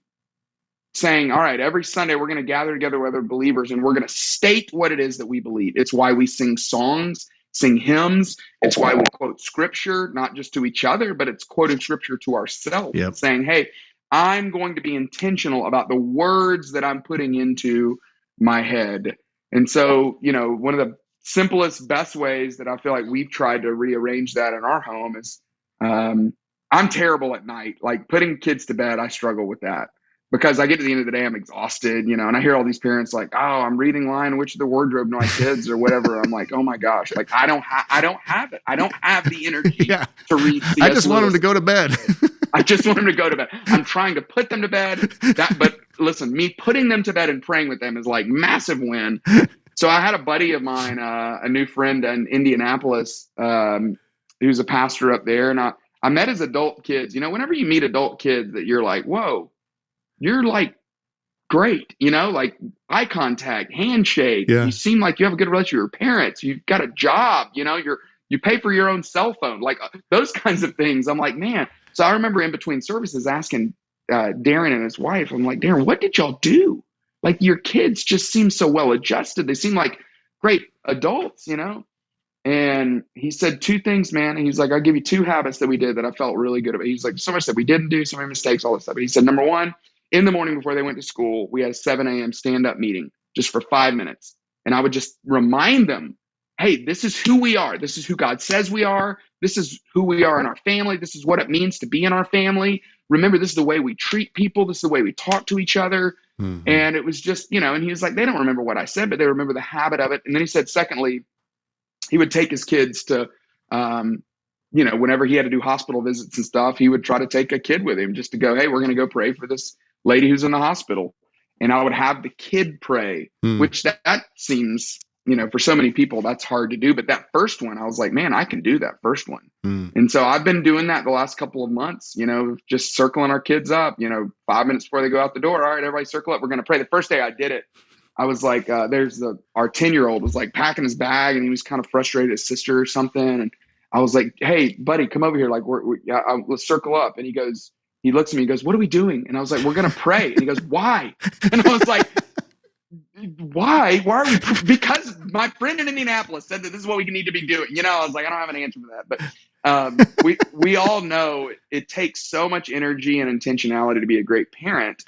S2: saying, all right, every Sunday we're going to gather together with other believers and we're going to state what it is that we believe. It's why we sing songs, sing hymns. It's why we quote scripture, not just to each other, but it's quoting scripture to ourselves, saying, hey, I'm going to be intentional about the words that I'm putting into my head. And so, one of the simplest, best ways that I feel like we've tried to rearrange that in our home is I'm terrible at night. Like putting kids to bed, I struggle with that because I get to the end of the day, I'm exhausted, and I hear all these parents like, oh, I'm reading Lion, Witch of the Wardrobe to my kids or whatever. I'm like, oh my gosh, like I don't have it. I don't have the energy to read C.S.
S1: I just want them to go to bed.
S2: I just want them to go to bed. I'm trying to put them to bed. But listen, me putting them to bed and praying with them is like massive win. So I had a buddy of mine, a new friend in Indianapolis, who's a pastor up there. And I met his adult kids. Whenever you meet adult kids that you're like, whoa, you're like great, like eye contact, handshake.
S1: Yeah.
S2: You seem like you have a good relationship with your parents. You've got a job, you pay for your own cell phone, like those kinds of things. I'm like, man. So I remember in between services asking Darren and his wife, I'm like, Darren, what did y'all do? Like your kids just seem so well adjusted. They seem like great adults, And he said two things, man. He's like, I'll give you two habits that we did that I felt really good about. He's like, so much that we didn't do, so many mistakes, all this stuff. But he said, number one, in the morning before they went to school, we had a 7 a.m. stand-up meeting just for 5 minutes. And I would just remind them, hey, this is who we are. This is who God says we are. This is who we are in our family. This is what it means to be in our family. Remember, this is the way we treat people. This is the way we talk to each other. Mm-hmm. And it was just, and he was like, they don't remember what I said, but they remember the habit of it. And then he said, secondly, he would take his kids to, whenever he had to do hospital visits and stuff, he would try to take a kid with him just to go, hey, we're going to go pray for this lady who's in the hospital. And I would have the kid pray, which that seems, for so many people, that's hard to do. But that first one, I was like, man, I can do that first one. And so I've been doing that the last couple of months, just circling our kids up, 5 minutes before they go out the door. All right, everybody circle up. We're going to pray. The first day I did it, I was like, our 10-year-old was like packing his bag and he was kind of frustrated, his sister or something. And I was like, hey, buddy, come over here. Like, let's circle up. And he looks at me, he goes, what are we doing? And I was like, we're going to pray. And he goes, why? And I was like, why are we? Because my friend in Indianapolis said that this is what we need to be doing. I was like, I don't have an answer for that. But we all know it takes so much energy and intentionality to be a great parent.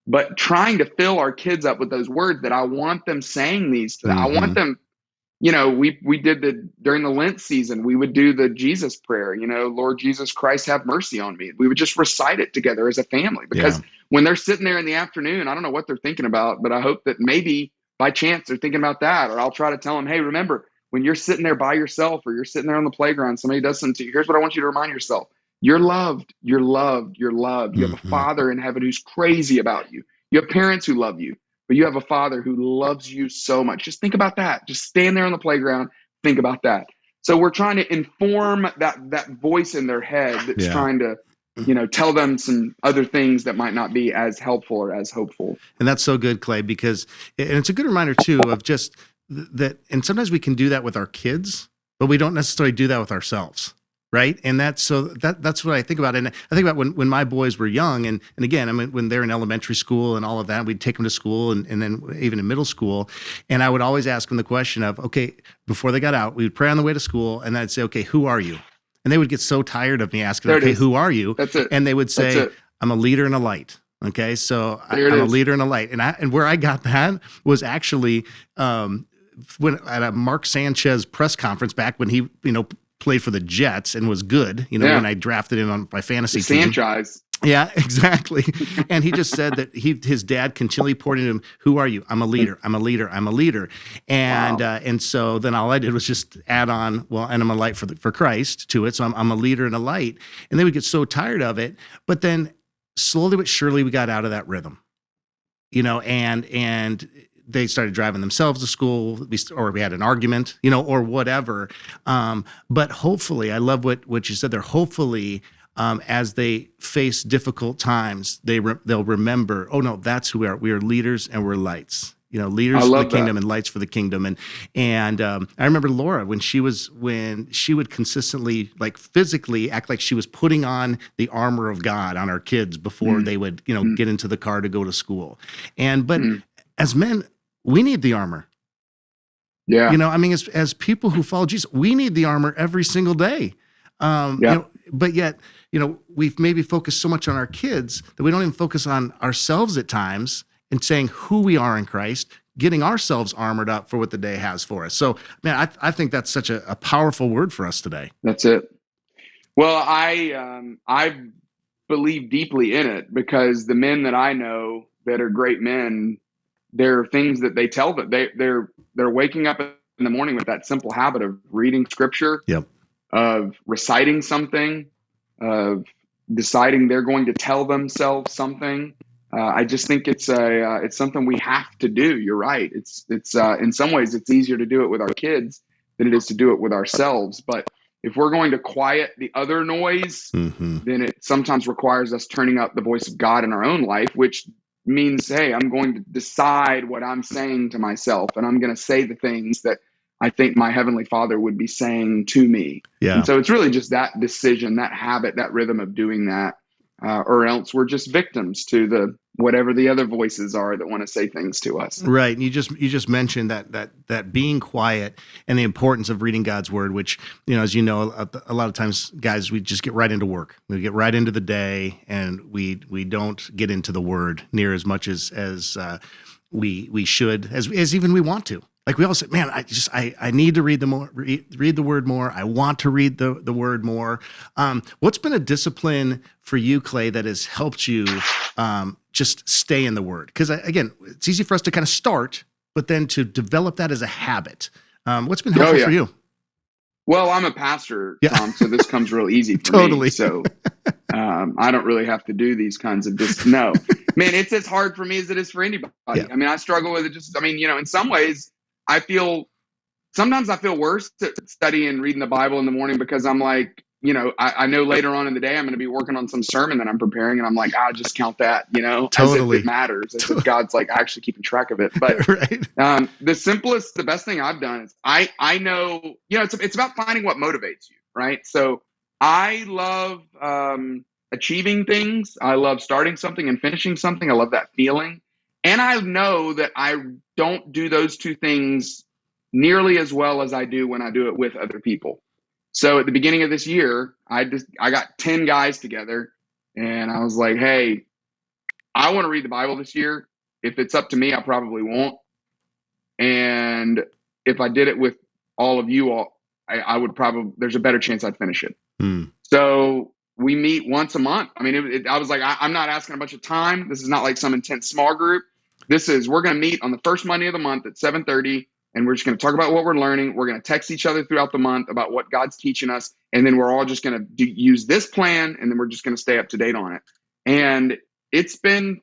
S2: But trying to fill our kids up with those words that I want them saying these to them. I want them, we did during the Lent season, we would do the Jesus prayer, Lord Jesus Christ, have mercy on me. We would just recite it together as a family because when they're sitting there in the afternoon, I don't know what they're thinking about, but I hope that maybe by chance they're thinking about that. Or I'll try to tell them, hey, remember when you're sitting there by yourself or you're sitting there on the playground, somebody does something to you. Here's what I want you to remind yourself. You're loved. You're loved. You're loved. You have a Father in heaven who's crazy about you. You have parents who love you, but you have a Father who loves you so much. Just think about that. Just stand there on the playground. Think about that. So we're trying to inform that voice in their head that's trying to, tell them some other things that might not be as helpful or as hopeful.
S1: And that's so good, Clay, because and it's a good reminder too of just that. And sometimes we can do that with our kids, but we don't necessarily do that with ourselves. Right. And that's what I think about. And I think about when my boys were young and again, I mean, when they're in elementary school and all of that, we'd take them to school and then even in middle school. And I would always ask them the question of, okay, before they got out, we would pray on the way to school. And then I'd say, okay, who are you? And they would get so tired of me asking, okay, who are you?
S2: That's it.
S1: And they would say, I'm a leader and a light. Okay. So I'm a leader and a light. And where I got that was actually when at a Mark Sanchez press conference back when he, played for the Jets and was good, when I drafted him on my fantasy team.
S2: Sanchez.
S1: Yeah, exactly. And he just said that his dad continually poured into him, who are you? I'm a leader. I'm a leader. I'm a leader. And and so then all I did was just add on, and I'm a light for Christ to it. So I'm a leader and a light. And they would get so tired of it. But then slowly but surely we got out of that rhythm, and they started driving themselves to school, or we had an argument, or whatever. But hopefully, I love what you said there. Hopefully, as they face difficult times, they'll remember, oh no, that's who we are. We are leaders and we're lights. Leaders for the kingdom and lights for the kingdom. And I remember Laura when she would consistently, like physically act like she was putting on the armor of God on our kids before they would, get into the car to go to school. But as men, we need the armor.
S2: Yeah.
S1: As people who follow Jesus, we need the armor every single day. But yet, we've maybe focused so much on our kids that we don't even focus on ourselves at times and saying who we are in Christ, getting ourselves armored up for what the day has for us. So, man, I think that's such a powerful word for us today.
S2: That's it. Well, I believe deeply in it because the men that I know that are great men, there are things that they tell that they're waking up in the morning with that simple habit of reading scripture, of reciting something, of deciding they're going to tell themselves something. I just think it's something we have to do. You're right. It's in some ways it's easier to do it with our kids than it is to do it with ourselves. But if we're going to quiet the other noise,
S1: Mm-hmm.
S2: then it sometimes requires us turning up the voice of God in our own life, which means, hey, I'm going to decide what I'm saying to myself, and I'm going to say the things that I think my Heavenly Father would be saying to me.
S1: Yeah.
S2: And so it's really just that decision, that habit, that rhythm of doing that, or else we're just victims to the whatever the other voices are that want to say things to us.
S1: Right. And you just mentioned that being quiet and the importance of reading God's word, which, as you know, a lot of times, guys, we just get right into work. We get right into the day, and we don't get into the word near as much as we should, as even we want to. Like we all say, man, I need to read the word more. I want to read the word more. What's been a discipline for you, Clay, that has helped you just stay in the word? Because again, it's easy for us to kind of start, but then to develop that as a habit. What's been helpful for you?
S2: Well, I'm a pastor, Tom, so this comes real easy for me. So I don't really have to do these kinds of no. Man, it's as hard for me as it is for anybody. Yeah. I mean, I struggle with it in some ways, sometimes I feel worse studying reading the Bible in the morning because I'm like, I know later on in the day I'm going to be working on some sermon that I'm preparing, and I'm like, I'll just count that,
S1: totally.
S2: As if it matters, as if God's like actually keeping track of it. But right. The best thing I've done is I know, it's about finding what motivates you, right? So I love achieving things. I love starting something and finishing something. I love that feeling. And I know that I don't do those two things nearly as well as I do when I do it with other people. So at the beginning of this year, I got 10 guys together, and I was like, hey, I want to read the Bible this year. If it's up to me, I probably won't. And if I did it with all of you all, I would probably, there's a better chance I'd finish it. So we meet once a month. I mean, I was like, I'm not asking a bunch of time. This is not like some intense small group. We're going to meet on the first Monday of the month at 7:30, and we're just going to talk about what we're learning. We're going to text each other throughout the month about what God's teaching us. And then we're all just going to use this plan, and then we're just going to stay up to date on it. And it's been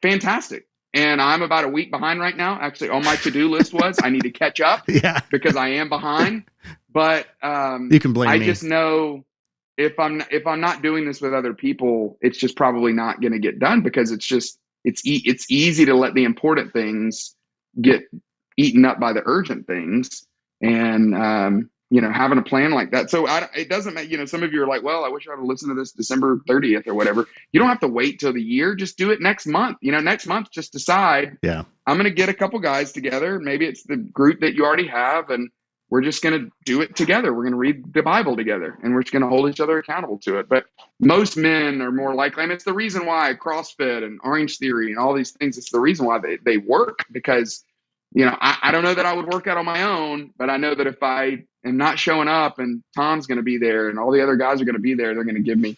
S2: fantastic. And I'm about a week behind right now. Actually, on my to-do list was I need to catch up because I am behind. But
S1: you can blame me.
S2: I just know if I'm not doing this with other people, it's just probably not going to get done because it's easy to let the important things get eaten up by the urgent things. And having a plan like that. So it doesn't matter. Some of you are like, well, I wish I would listen to this December 30th or whatever. You don't have to wait till the year. Just do it next month. Next month, just decide. Yeah, I'm going to get a couple guys together. Maybe it's the group that you already have, and we're just going to do it together. We're going to read the Bible together, and we're just going to hold each other accountable to it. But most men are more likely, and it's the reason why CrossFit and Orange Theory and all these things, it's the reason why they work, because I don't know that I would work out on my own, but I know that if I am not showing up and Tom's going to be there and all the other guys are going to be there, they're going to give me,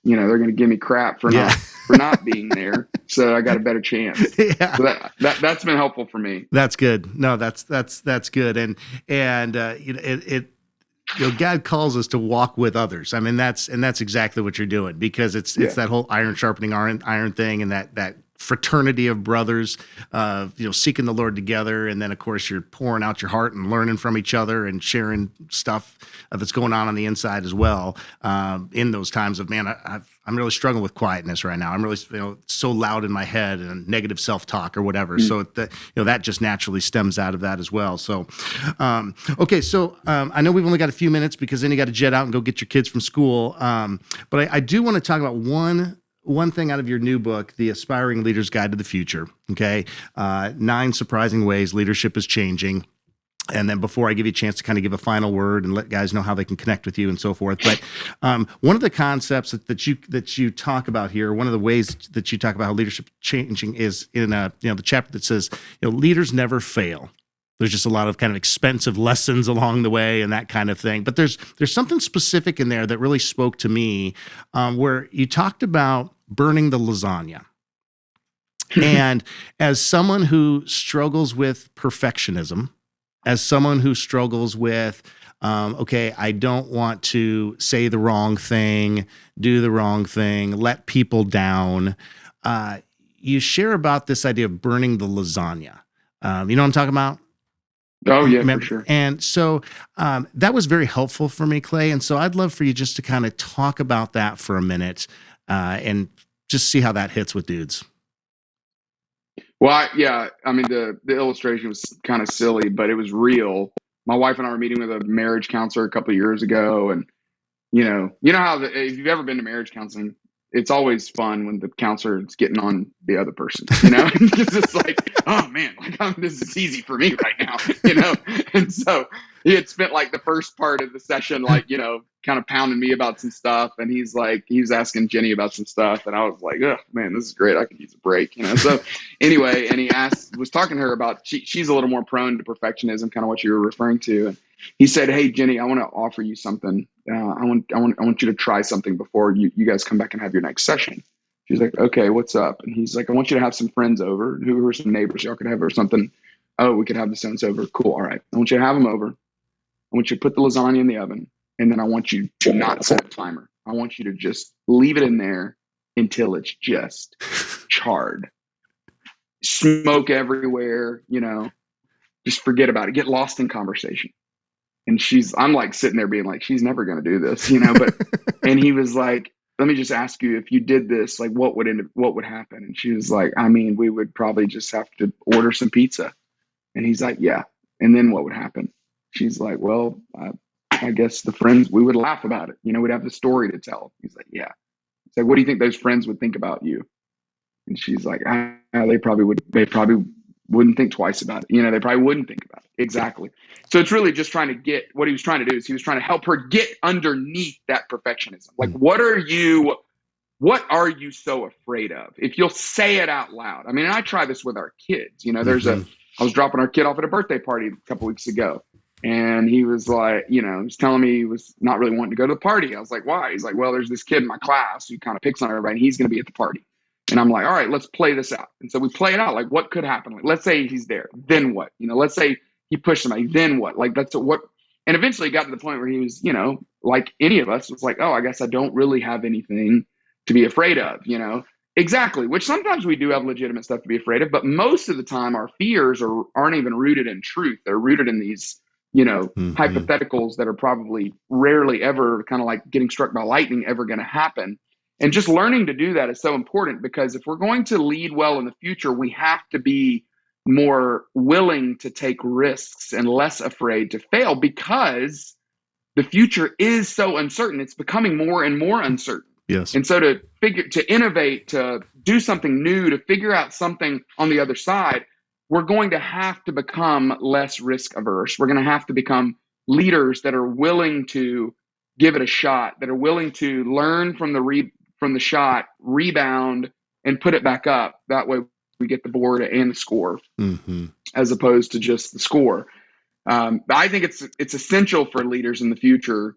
S2: they're going to give me crap for not being there. So I got a better chance. Yeah. So that's been helpful for me.
S1: That's good. No, that's good. And God calls us to walk with others. I mean, that's exactly what you're doing, because it's that whole iron sharpening iron thing, and that fraternity of brothers, seeking the Lord together. And then of course you're pouring out your heart and learning from each other and sharing stuff that's going on the inside as well. In those times of, man, I'm really struggling with quietness right now. I'm really, so loud in my head and negative self-talk or whatever. So that just naturally stems out of that as well. So, okay. So, I know we've only got a few minutes because then you got to jet out and go get your kids from school. But I do want to talk about one thing out of your new book, The Aspiring Leader's Guide to the Future. Okay. 9 surprising ways leadership is changing. And then before I give you a chance to kind of give a final word and let guys know how they can connect with you and so forth. But one of the concepts that you talk about here, one of the ways that you talk about how leadership changing is in the chapter that says, leaders never fail. There's just a lot of kind of expensive lessons along the way and that kind of thing. But there's something specific in there that really spoke to me, where you talked about burning the lasagna. And as someone who struggles with perfectionism, as someone who struggles with, I don't want to say the wrong thing, do the wrong thing, let people down. you share about this idea of burning the lasagna. You know what I'm talking about?
S2: Oh yeah, for sure.
S1: And so that was very helpful for me, Clay. And so I'd love for you just to kind of talk about that for a minute and just see how that hits with dudes.
S2: Well, I mean, the illustration was kind of silly, but it was real. My wife and I were meeting with a marriage counselor a couple of years ago, and you know how if you've ever been to marriage counseling, it's always fun when the counselor is getting on the other person, it's just like, oh man, like this is easy for me right now, and so he had spent like the first part of the session, like, kind of pounding me about some stuff. And he was asking Jenny about some stuff. And I was like, oh man, this is great. I could use a break, So anyway, and he was talking to her about, she's a little more prone to perfectionism, kind of what you were referring to. And he said, hey, Jenny, I want to offer you something. I want you to try something before you guys come back and have your next session. She's like, okay, what's up? And he's like, I want you to have some friends over who are some neighbors y'all could have or something. Oh, we could have the Stones over. Cool. All right. I want you to have them over. I want you to put the lasagna in the oven, and then I want you to not set a timer. I want you to just leave it in there until it's just charred. Smoke everywhere, just forget about it. Get lost in conversation. And I'm like sitting there being like, she's never going to do this, but, and he was like, let me just ask you, if you did this, like what would happen? And she was like, I mean, we would probably just have to order some pizza. And he's like, yeah. And then what would happen? She's like, well, I guess the friends, we would laugh about it. We'd have the story to tell. He's like, yeah. He's like, what do you think those friends would think about you? And she's like, they probably wouldn't think twice about it. They probably wouldn't think about it. Exactly. So it's really just trying to get, what he was trying to do is he was trying to help her get underneath that perfectionism. Like, what are you so afraid of? If you'll say it out loud. I mean, and I try this with our kids. I was dropping our kid off at a birthday party a couple weeks ago. And he was like, he was telling me he was not really wanting to go to the party. I was like, why? He's like, well, there's this kid in my class who kind of picks on everybody, and he's going to be at the party. And I'm like, all right, let's play this out. And so we play it out. Like, what could happen? Like, let's say he's there. Then what? Let's say he pushed somebody. Then what? Like, that's what. And eventually got to the point where he was, like any of us, was like, oh, I guess I don't really have anything to be afraid of, Exactly. Which sometimes we do have legitimate stuff to be afraid of. But most of the time, our fears aren't even rooted in truth. They're rooted in these hypotheticals that are probably rarely ever, kind of like getting struck by lightning, ever going to happen. And just learning to do that is so important, because if we're going to lead well in the future, we have to be more willing to take risks and less afraid to fail, because the future is so uncertain. It's becoming more and more uncertain.
S1: Yes.
S2: And so to innovate, to do something new, to figure out something on the other side, we're going to have to become less risk averse. We're going to have to become leaders that are willing to give it a shot, that are willing to learn from the shot, rebound, and put it back up. That way we get the board and the score, as opposed to just the score. I think it's essential for leaders in the future.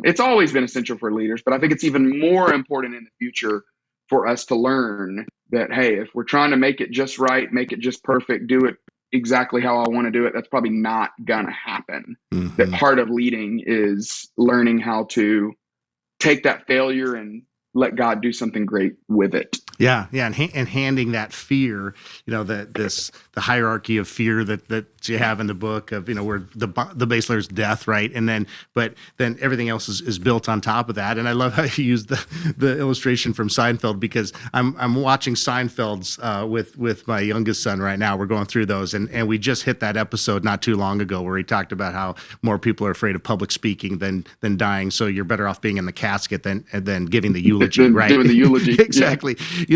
S2: It's always been essential for leaders, but I think it's even more important in the future for us to learn that, hey, if we're trying to make it just right, make it just perfect, do it exactly how I want to do it, that's probably not going to happen. That part of leading is learning how to take that failure and let God do something great with it.
S1: Yeah, and handing that fear, the hierarchy of fear that you have in the book of, where the base layer is death, right? And but then everything else is built on top of that. And I love how you use the illustration from Seinfeld, because I'm watching Seinfeld's with my youngest son right now. We're going through those, and we just hit that episode not too long ago where he talked about how more people are afraid of public speaking than dying. So you're better off being in the casket than giving the eulogy, right?
S2: Doing the eulogy.
S1: Exactly. Yeah.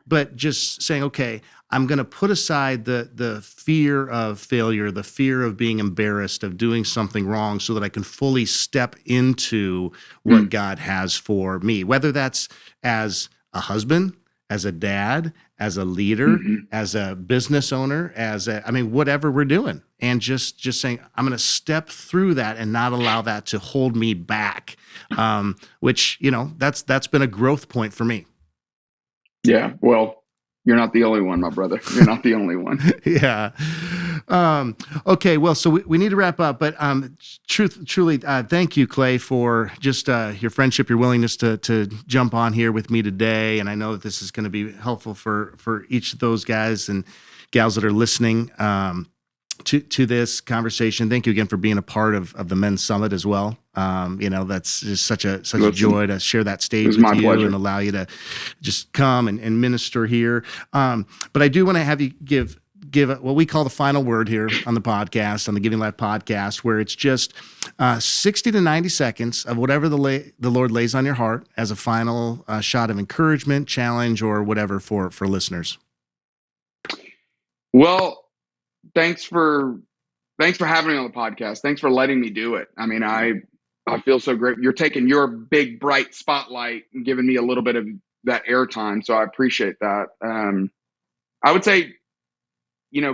S1: But just saying, okay, I'm going to put aside the fear of failure, the fear of being embarrassed, of doing something wrong, so that I can fully step into what God has for me, whether that's as a husband, as a dad, as a leader, as a business owner, whatever we're doing. And just saying, I'm going to step through that and not allow that to hold me back, which, that's been a growth point for me.
S2: Yeah, well, You're not the only one, my brother. You're not the only one.
S1: Yeah. Okay. Well, so we need to wrap up, but truly, thank you, Clay, for just your friendship, your willingness to jump on here with me today. And I know that this is going to be helpful for each of those guys and gals that are listening to this conversation. Thank you again for being a part of the Men's Summit as well. That's just such a joy to share that stage with you
S2: pleasure.
S1: and allow you to just come and minister here. But I do want to have you give what we call the final word here on the podcast, on the Giving Life podcast, where it's just 60 to 90 seconds of whatever the Lord lays on your heart as a final shot of encouragement, challenge, or whatever for listeners.
S2: Well, thanks for having me on the podcast. Thanks for letting me do it. I mean, I feel so great. You're taking your big, bright spotlight and giving me a little bit of that airtime. So I appreciate that. I would say,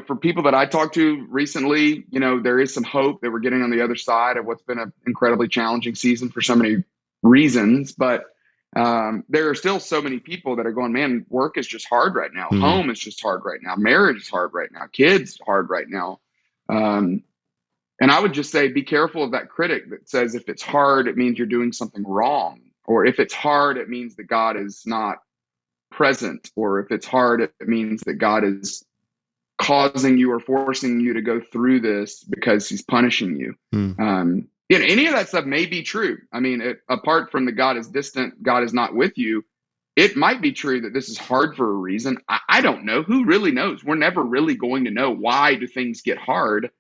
S2: for people that I talked to recently, there is some hope that we're getting on the other side of what's been an incredibly challenging season for so many reasons. But there are still so many people that are going, man, work is just hard right now.
S1: Mm-hmm.
S2: Home is just hard right now. Marriage is hard right now. Kids hard right now. And I would just say, be careful of that critic that says, if it's hard, it means you're doing something wrong. Or if it's hard, it means that God is not present. Or if it's hard, it means that God is causing you or forcing you to go through this because he's punishing you. Any of that stuff may be true. I mean, apart from the God is distant, God is not with you, it might be true that this is hard for a reason. I don't know. Who really knows? We're never really going to know why do things get hard.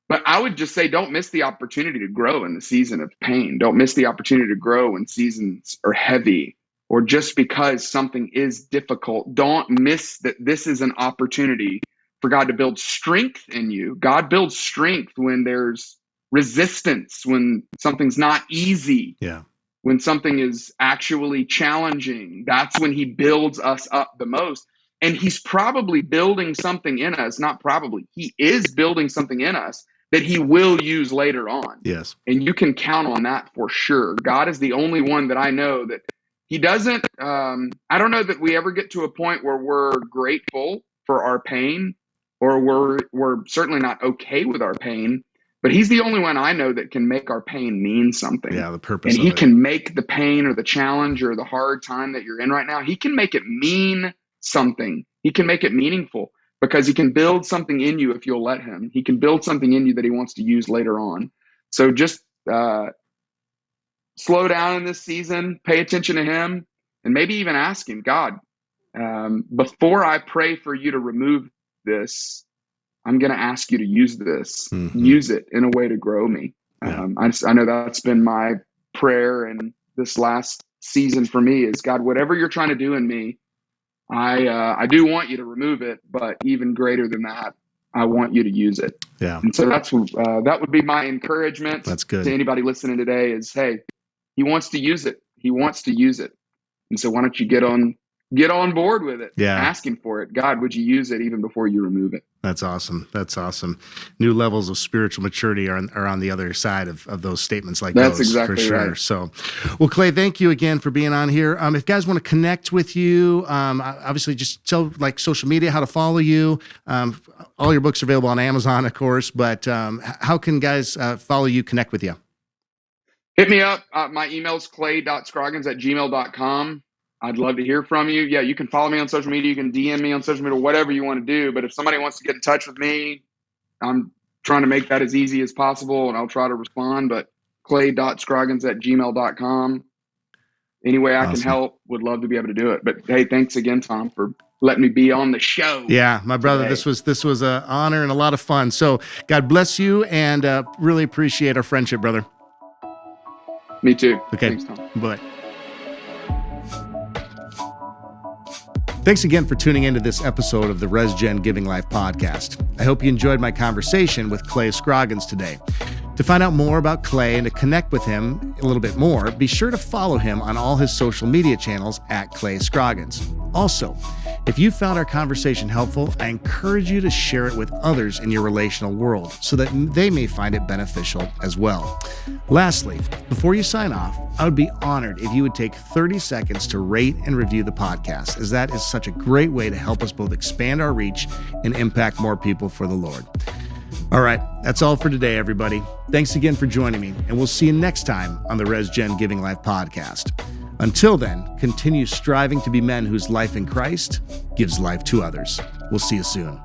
S2: But I would just say, don't miss the opportunity to grow in the season of pain. Don't miss the opportunity to grow when seasons are heavy, or just because something is difficult. Don't miss that this is an opportunity for God to build strength in you. God builds strength when there's resistance, when something's not easy.
S1: Yeah.
S2: When something is actually challenging, that's when he builds us up the most. And he's probably building something in us, not probably, he is building something in us that he will use later on.
S1: Yes.
S2: And you can count on that for sure. God is the only one that I know that he doesn't, I don't know that we ever get to a point where we're grateful for our pain, or we're certainly not okay with our pain. But he's the only one I know that can make our pain mean something.
S1: Yeah, the purpose.
S2: And he can make the pain or the challenge or the hard time that you're in right now, he can make it mean something. He can make it meaningful, because he can build something in you if you'll let him. He can build something in you that he wants to use later on. So just slow down in this season, pay attention to him, and maybe even ask him, God, before I pray for you to remove this, I'm going to ask you to use this, use it in a way to grow me.
S1: Yeah.
S2: I know that's been my prayer in this last season for me is, God, whatever you're trying to do in me, I do want you to remove it, but even greater than that, I want you to use it.
S1: Yeah.
S2: And so that would be my encouragement.
S1: That's good.
S2: To anybody listening today is, hey, he wants to use it. He wants to use it. And so why don't you get on board with it?
S1: Yeah.
S2: Ask him for it. God, would you use it even before you remove it?
S1: That's awesome. That's awesome. New levels of spiritual maturity are on the other side of those statements like
S2: That's
S1: those.
S2: exactly
S1: for sure.
S2: right.
S1: So, well, Clay, thank you again for being on here. If guys want to connect with you, obviously just tell like social media, how to follow you. All your books are available on Amazon, of course, but how can guys follow you, connect with you?
S2: Hit me up. My email is clay.scroggins@gmail.com. I'd love to hear from you. Yeah, you can follow me on social media. You can DM me on social media, whatever you want to do. But if somebody wants to get in touch with me, I'm trying to make that as easy as possible, and I'll try to respond. But clay.scroggins@gmail.com. Any way I can help, would love to be able to do it. But hey, thanks again, Tom, for letting me be on the show.
S1: Yeah, my brother,
S2: today.
S1: this was an honor and a lot of fun. So God bless you, and really appreciate our friendship, brother.
S2: Me too.
S1: Okay.
S2: Thanks, Tom.
S1: Bye. Thanks again for tuning into this episode of the RESGEN Giving Life podcast. I hope you enjoyed my conversation with Clay Scroggins today. To find out more about Clay and to connect with him a little bit more, be sure to follow him on all his social media channels at Clay Scroggins. Also, if you found our conversation helpful, I encourage you to share it with others in your relational world so that they may find it beneficial as well. Lastly, before you sign off, I would be honored if you would take 30 seconds to rate and review the podcast, as that is such a great way to help us both expand our reach and impact more people for the Lord. All right, that's all for today, everybody. Thanks again for joining me, and we'll see you next time on the RESGEN Giving Life podcast. Until then, continue striving to be men whose life in Christ gives life to others. We'll see you soon.